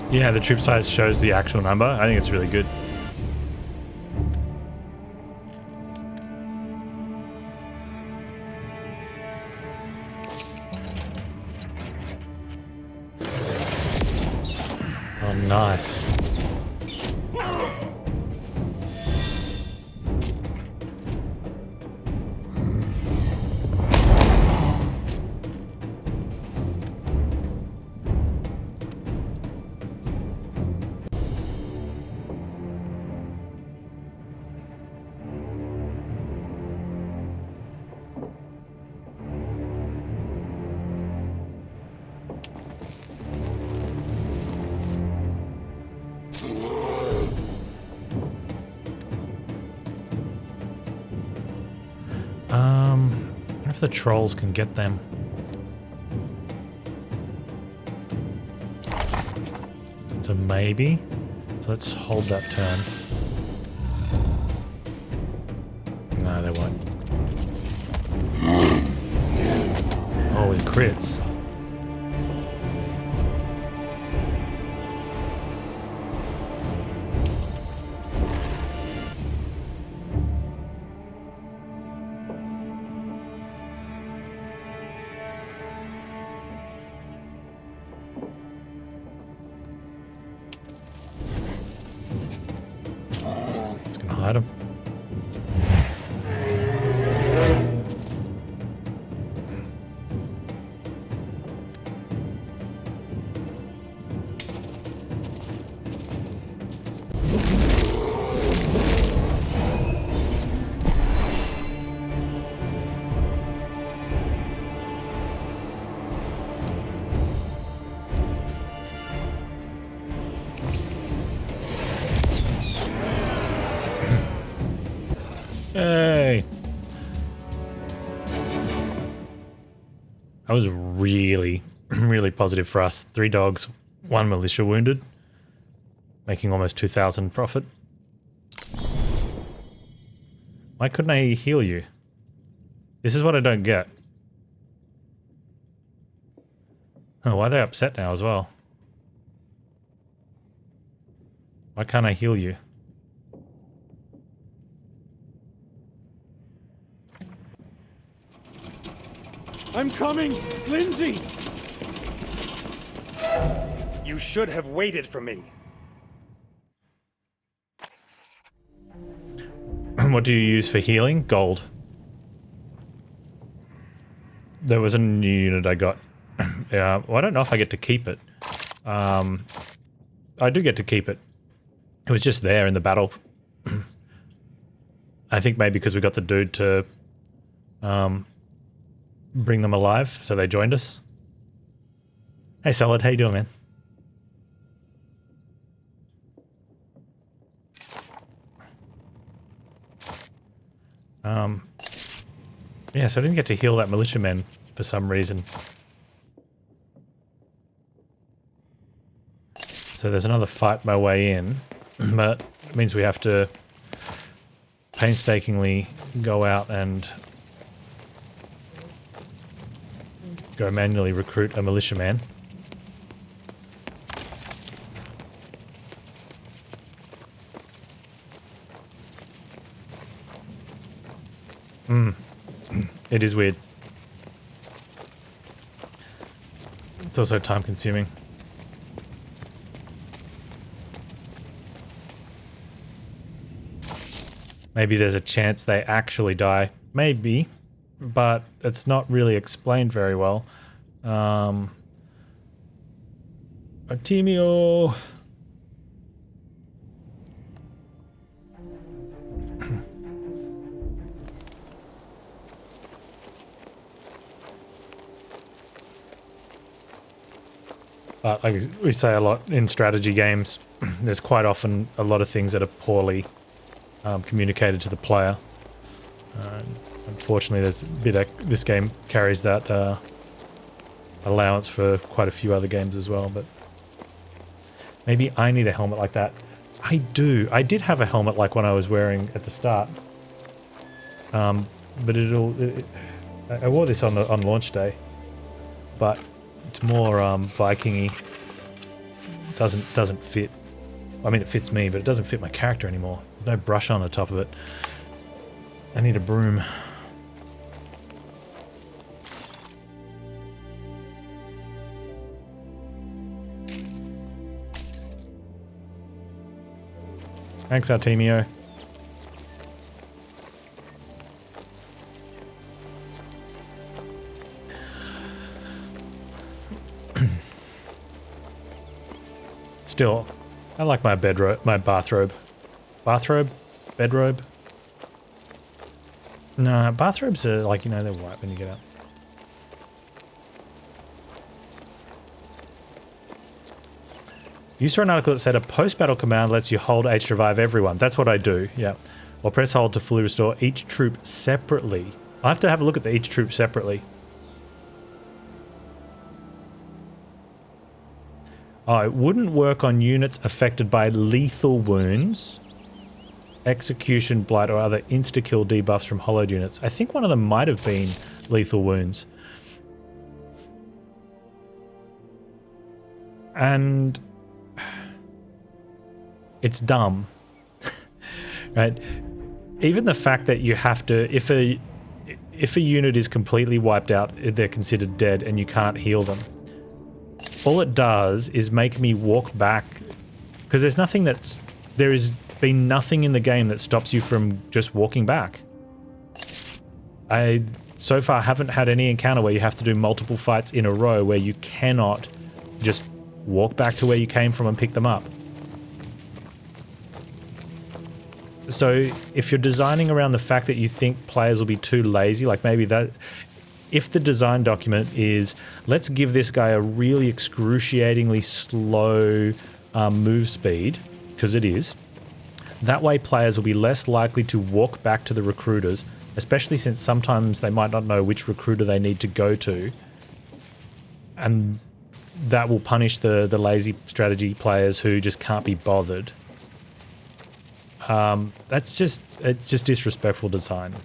Yeah, the troop size shows the actual number. I think it's really good. Oh, nice. I wonder if the trolls can get them. It's a maybe. So let's hold that turn. No, they won't. Holy crits. It's gonna hide him. Hey! That was really, really positive for us. 3 dogs, 1 militia wounded, making almost 2,000 profit. Why couldn't I heal you? This is what I don't get. Oh, why are they upset now as well? Why can't I heal you? I'm coming! Lindsay! You should have waited for me. What do you use for healing? Gold. There was a new unit I got. Yeah, well, I don't know if I get to keep it. I do get to keep it. It was just there in the battle. I think maybe because we got the dude to bring them alive, so they joined us. Hey Solid, how you doing, man? Yeah, so I didn't get to heal that militiaman for some reason. So there's another fight my way in, but it means we have to painstakingly go out and go manually recruit a militiaman. It is weird. It's also time consuming. Maybe there's a chance they actually die. Maybe. But it's not really explained very well. Artemio. Like we say a lot in strategy games, there's quite often a lot of things that are poorly communicated to the player. Unfortunately, there's a bit of, this game carries that allowance for quite a few other games as well. But maybe I need a helmet like that. I do. I did have a helmet like one I was wearing at the start, but I wore this on launch day, but it's more Viking-y. Doesn't fit. I mean, it fits me, but it doesn't fit my character anymore. There's no brush on the top of it. I need a broom. Thanks, Artemio. Still, I like my bathrobe. Bathrobe? Bedrobe? No, bathrobes are like, you know, they're white when you get up. You saw an article that said a post-battle command lets you hold H to revive everyone. That's what I do, yeah. Or press hold to fully restore each troop separately. I have to have a look at each troop separately. Oh, it wouldn't work on units affected by lethal wounds, execution, blight, or other insta-kill debuffs from hollowed units. I think one of them might have been lethal wounds. And it's dumb, right? Even the fact that you have to, if a unit is completely wiped out, they're considered dead and you can't heal them. All it does is make me walk back, because there has been nothing in the game that stops you from just walking back. I so far haven't had any encounter where you have to do multiple fights in a row where you cannot just walk back to where you came from and pick them up. So if you're designing around the fact that you think players will be too lazy, like maybe that, if the design document is, let's give this guy a really excruciatingly slow move speed, because it is, That way players will be less likely to walk back to the recruiters, especially since sometimes they might not know which recruiter they need to go to. And that will punish the lazy strategy players who just can't be bothered. It's just disrespectful design.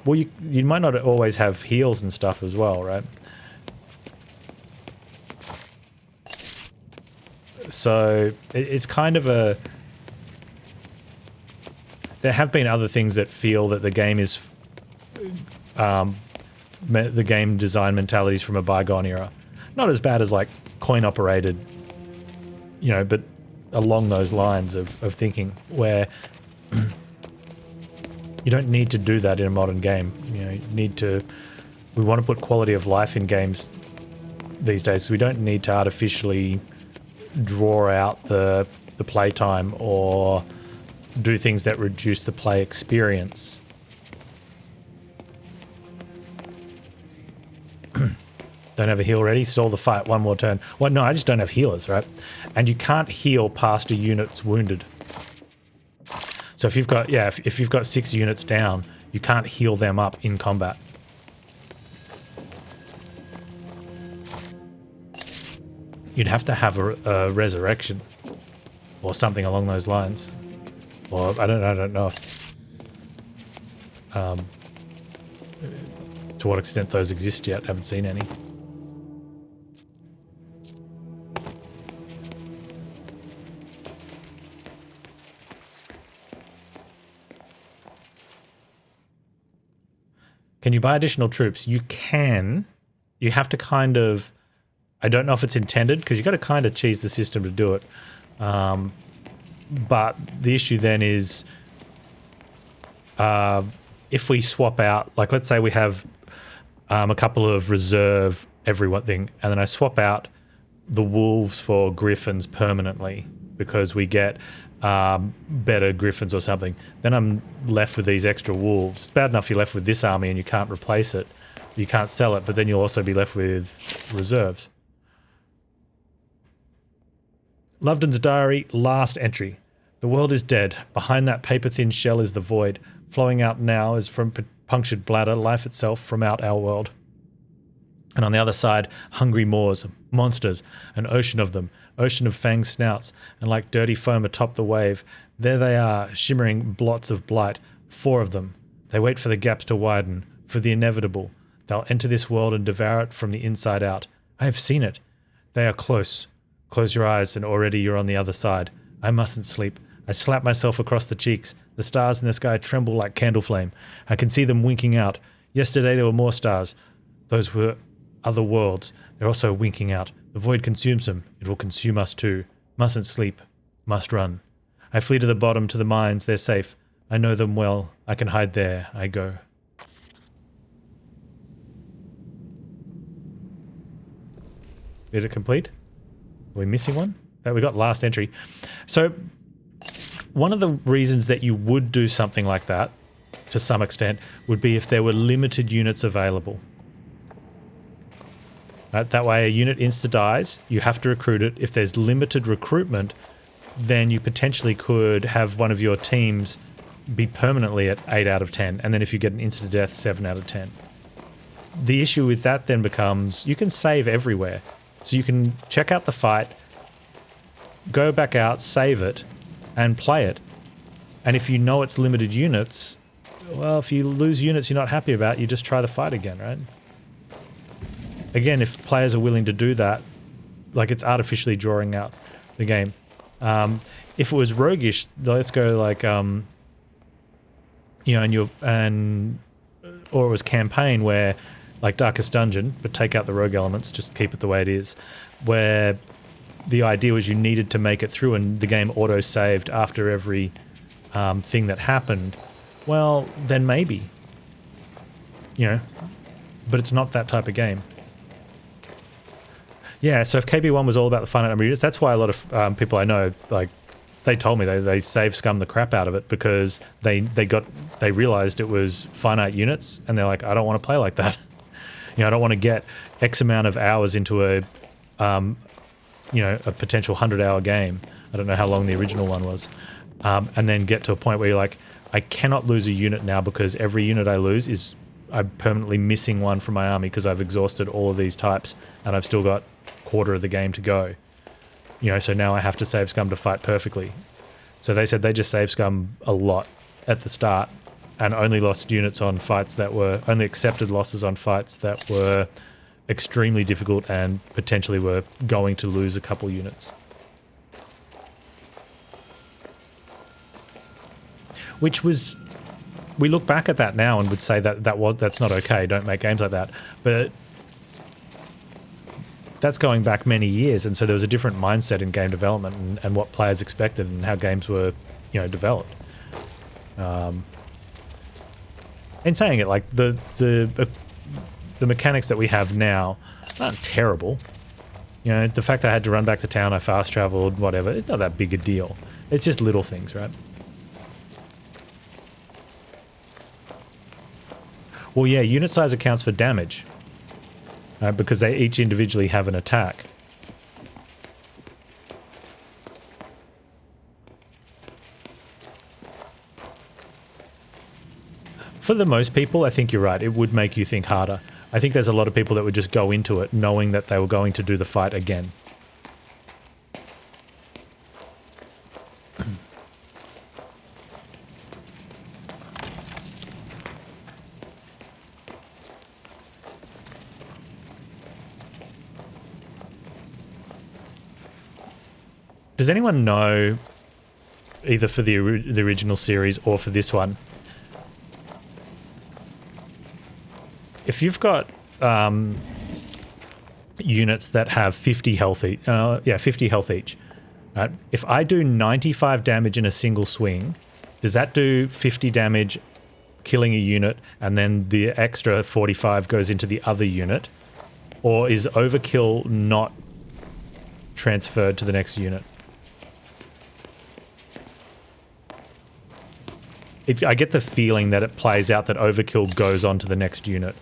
Well, you might not always have heals and stuff as well, right? So it's kind of a... There have been other things that feel that the game is... the game design mentalities from a bygone era. Not as bad as like coin operated, you know, but along those lines of thinking where you don't need to do that in a modern game. You know, you need to... We want to put quality of life in games these days, so we don't need to artificially draw out the playtime or do things that reduce the play experience. Don't have a heal ready? Stall the fight. One more turn. Well, no, I just don't have healers, right? And you can't heal past a unit's wounded. So if you've got, yeah, if you've got 6 units down, you can't heal them up in combat. You'd have to have a resurrection or something along those lines. Or I don't know if to what extent those exist yet. Haven't seen any. Can you buy additional troops? You can. You have to kind of... I don't know if it's intended, because you've got to kind of cheese the system to do it. But the issue then is... if we swap out... Like, let's say we have a couple of reserve everyone thing, and then I swap out the wolves for griffins permanently, because we get... better griffins or something, then I'm left with these extra wolves. It's bad enough you're left with this army and you can't replace it, you can't sell it, but then you'll also be left with reserves. Lovedon's diary, last entry. The world is dead. Behind that paper-thin shell is the void. Flowing out now is from punctured bladder, life itself from out our world. And on the other side, hungry maws, monsters, an ocean of them, ocean of fanged snouts, and like dirty foam atop the wave, there they are, shimmering blots of blight, 4 of them. They wait for the gaps to widen, for the inevitable. They'll enter this world and devour it from the inside out. I have seen it. They are close. Close your eyes and already you're on the other side. I mustn't sleep. I slap myself across the cheeks. The stars in the sky tremble like candle flame. I can see them winking out. Yesterday there were more stars. Those were other worlds. They're also winking out. The void consumes them. It will consume us too. Mustn't sleep. Must run. I flee to the bottom, to the mines. They're safe. I know them well. I can hide there. I go. Did it complete? Are we missing one? That we got last entry. So one of the reasons that you would do something like that, to some extent, would be if there were limited units available. Right? That way a unit insta-dies, you have to recruit it. If there's limited recruitment, then you potentially could have one of your teams be permanently at 8 out of 10, and then if you get an insta-death, 7 out of 10. The issue with that then becomes, you can save everywhere. So you can check out the fight, go back out, save it, and play it. And if you know it's limited units, well, if you lose units you're not happy about, you just try the fight again, right? Again, if players are willing to do that, like it's artificially drawing out the game. If it was roguish, let's go like, you know, or it was campaign where, like Darkest Dungeon, but take out the rogue elements, just keep it the way it is, where the idea was you needed to make it through and the game auto-saved after every thing that happened, well, then maybe. You know, but it's not that type of game. Yeah, so if KB1 was all about the finite number of units, that's why a lot of people I know, like, they told me they save scum the crap out of it because they realized it was finite units and they're like, I don't want to play like that. You know, I don't want to get X amount of hours into a potential 100-hour game. I don't know how long the original one was. And then get to a point where you're like, I cannot lose a unit now because every unit I lose is I'm permanently missing one from my army because I've exhausted all of these types and I've still got a quarter of the game to go. So now I have to save scum to fight perfectly. So they said they just save scum a lot at the start and only lost units on fights that were, only accepted losses on fights that were extremely difficult and potentially were going to lose a couple units. Which was, we look back at that now and would say that that's not okay, don't make games like that. But that's going back many years, and so there was a different mindset in game development and what players expected and how games were, developed. In saying it, like the mechanics that we have now aren't terrible. The fact that I had to run back to town, I fast traveled, whatever, it's not that big a deal. It's just little things, right? Well, yeah, unit size accounts for damage, because they each individually have an attack. For the most people, I think you're right. It would make you think harder. I think there's a lot of people that would just go into it knowing that they were going to do the fight again. Does anyone know, either for the original series or for this one, if you've got units that have 50 health each, 50 health each, right? If I do 95 damage in a single swing, does that do 50 damage killing a unit and then the extra 45 goes into the other unit? Or is overkill not transferred to the next unit? I get the feeling that it plays out that overkill goes on to the next unit.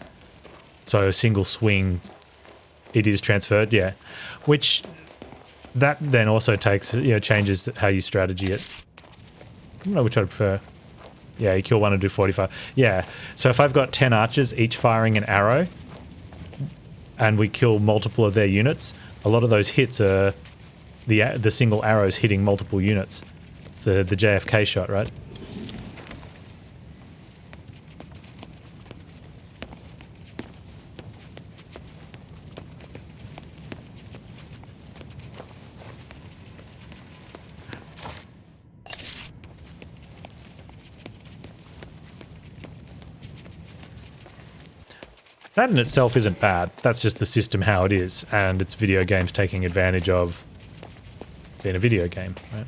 So a single swing, it is transferred, yeah. Which, that then also takes, changes how you strategy it. I don't know which I prefer. Yeah, you kill one and do 45. Yeah, so if I've got 10 archers, each firing an arrow, and we kill multiple of their units, a lot of those hits are the single arrows hitting multiple units. It's the JFK shot, right? That in itself isn't bad. That's just the system how it is, and it's video games taking advantage of being a video game, right?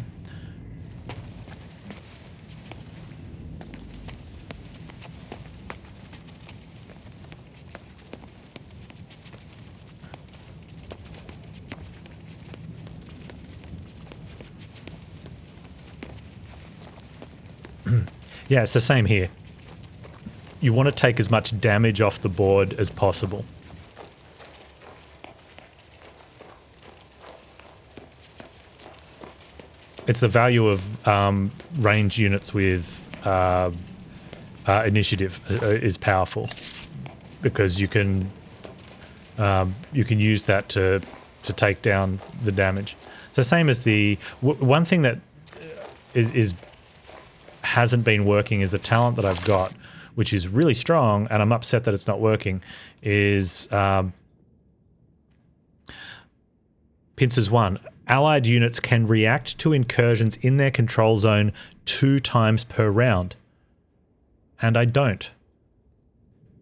Yeah, it's the same here. You want to take as much damage off the board as possible. It's the value of range units with initiative is powerful, because you can use that to take down the damage. So same as the one thing that hasn't been working is a talent that I've got, which is really strong, and I'm upset that it's not working, is Pincers 1. Allied units can react to incursions in their control zone 2 times per round. And I don't.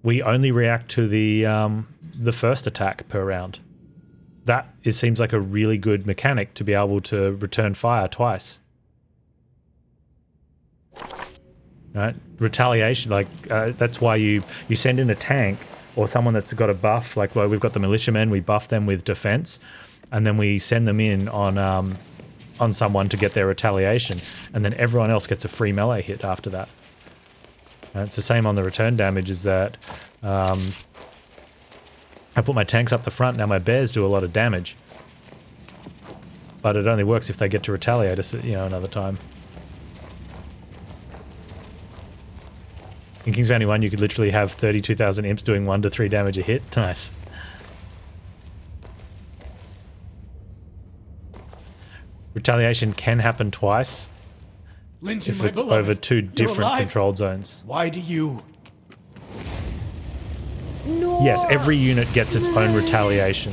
We only react to the first attack per round. Seems like a really good mechanic to be able to return fire twice. Right? Retaliation, that's why you send in a tank or someone that's got a buff, like we've got the militiamen, we buff them with defense, and then we send them in on someone to get their retaliation, and then everyone else gets a free melee hit after that. And it's the same on the return damage, is that I put my tanks up the front, now my bears do a lot of damage, but it only works if they get to retaliate us, another time. In King's Bounty 1, you could literally have 32,000 imps doing 1 to 3 damage a hit. Nice. Retaliation can happen twice Lindsay, if my it's beloved, over 2 you're different alive. controlled zones. Why do you? No. Yes, every unit gets its own retaliation.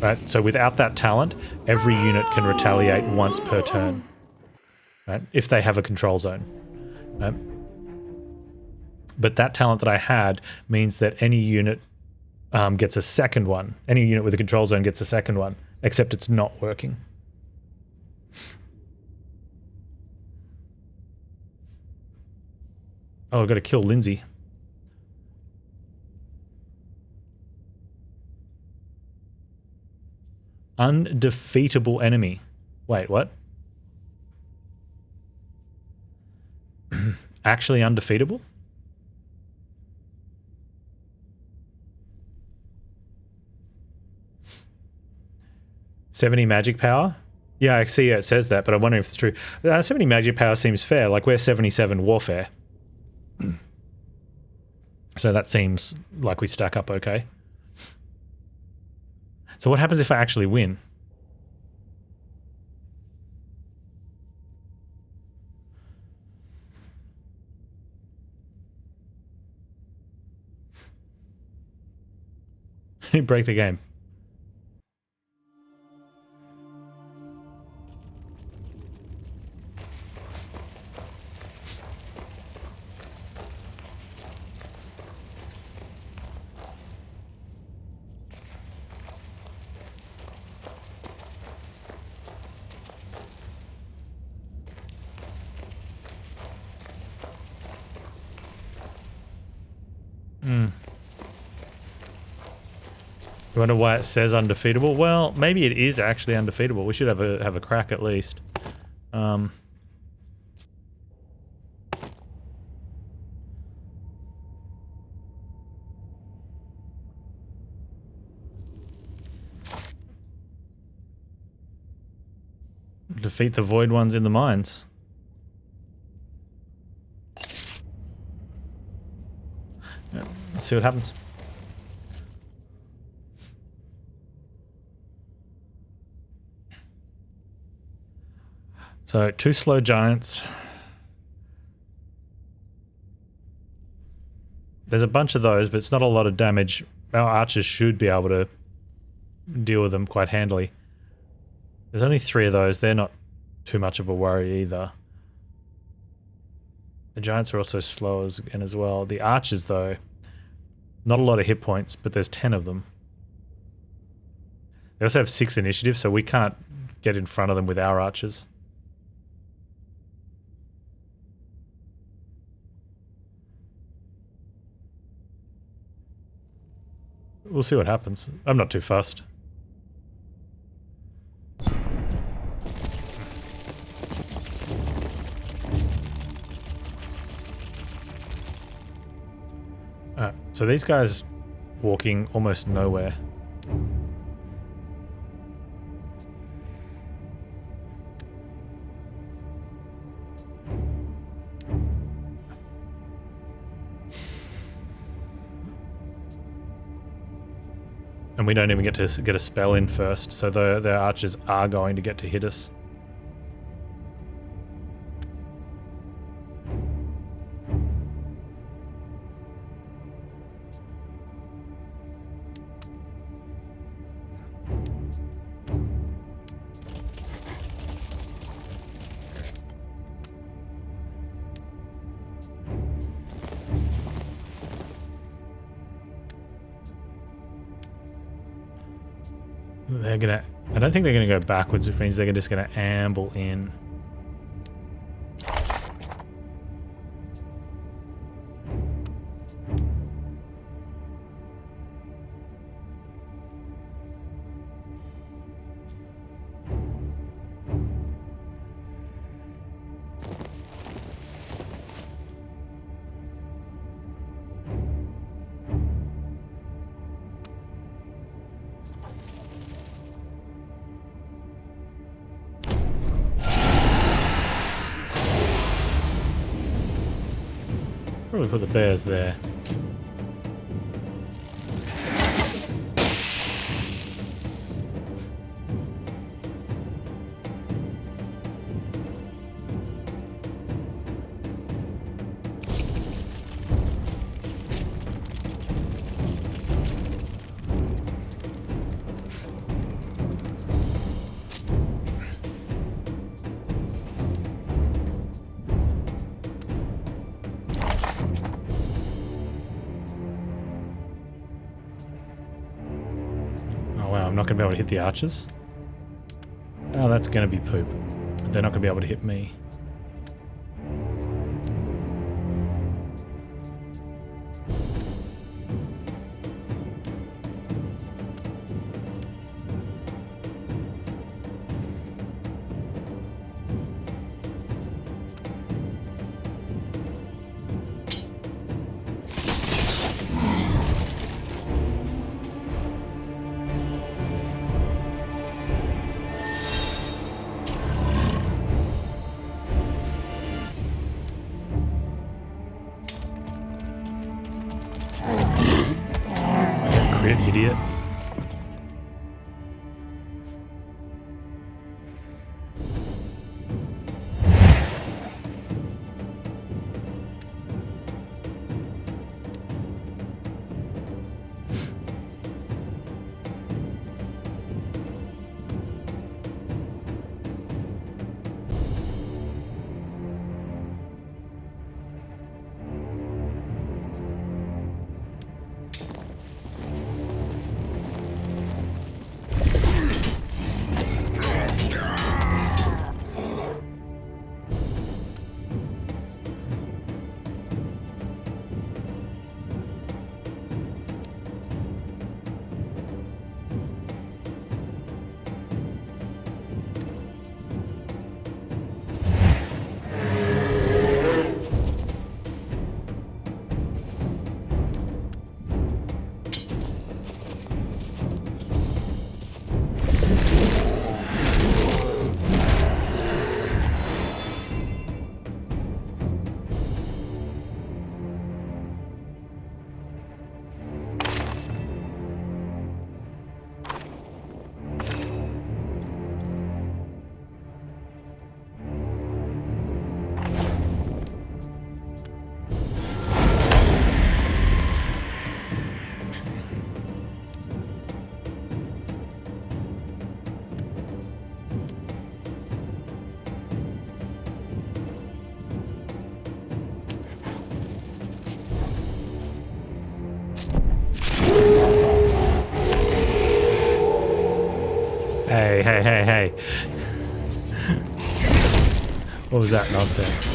Right, so without that talent, every unit can retaliate once per turn. Right, if they have a control zone. Right? But that talent that I had means that any unit gets a second one. Any unit with a control zone gets a second one, except it's not working. Oh, I've got to kill Lindsay. Undefeatable enemy. Wait, what? Actually undefeatable? $70 magic power? Yeah, I see it says that, but I'm wondering if it's true. 70 magic power seems fair. Like, we're 77 warfare. So that seems like we stack up okay. So what happens if I actually win? Break the game. You wonder why it says undefeatable? Well, maybe it is actually undefeatable. We should have a crack at least. Defeat the void ones in the mines. Yeah, let's see what happens. So, 2 slow giants. There's a bunch of those, but it's not a lot of damage. Our archers should be able to deal with them quite handily. There's only 3 of those. They're not too much of a worry either. The giants are also slow as well. The archers, though, not a lot of hit points, but there's 10 of them. They also have 6 initiative, so we can't get in front of them with our archers. We'll see what happens. I'm not too fussed. Alright, so these guys walking almost nowhere. And we don't even get to get a spell in first, so their archers are going to get to hit us. They're gonna... I don't think they're gonna go backwards, which means they're just gonna amble in. Probably put the bears there. Oh wow, I'm not going to be able to hit the archers? Oh, that's going to be poop. But they're not going to be able to hit me. Crit, idiot. Hey, hey, hey, hey. What was that nonsense?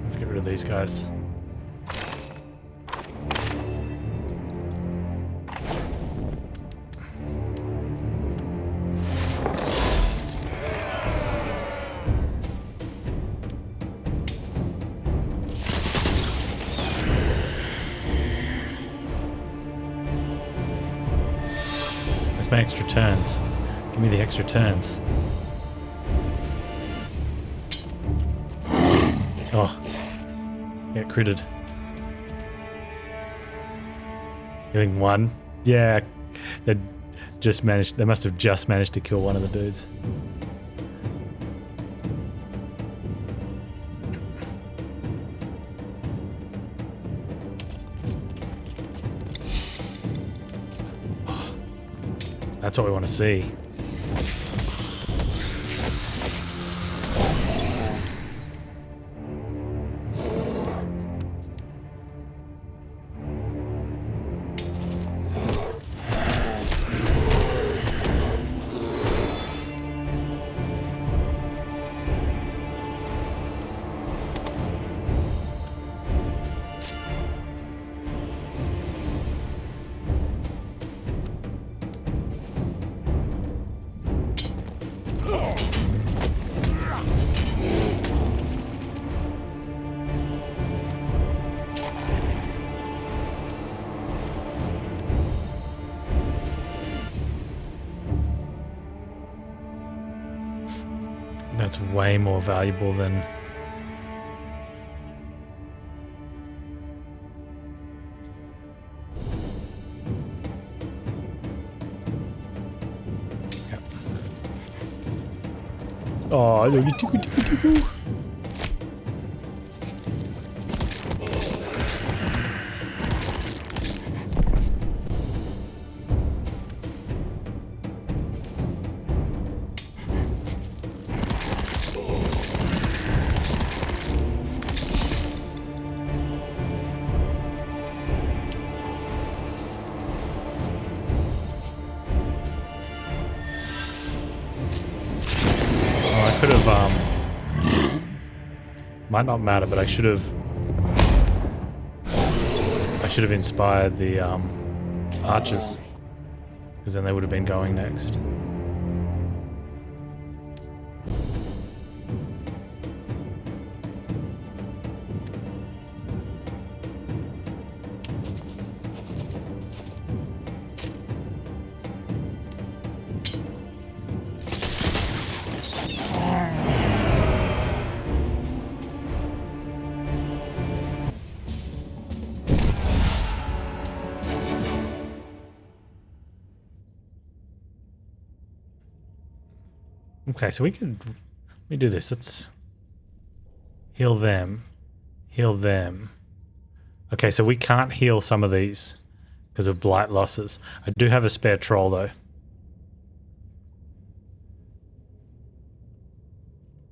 Let's get rid of these guys. Where's my extra turns? Give me the extra turns. Oh. Get critted. Killing one? Yeah. They must have just managed to kill one of the dudes. That's what we want to see. That's way more valuable than... Yep. Oh, look at tickle. Could have, might not matter, but I should have inspired the, archers, because then they would have been going next. Okay, so let me do this. Let's heal them. Heal them. Okay, so we can't heal some of these because of blight losses. I do have a spare troll though.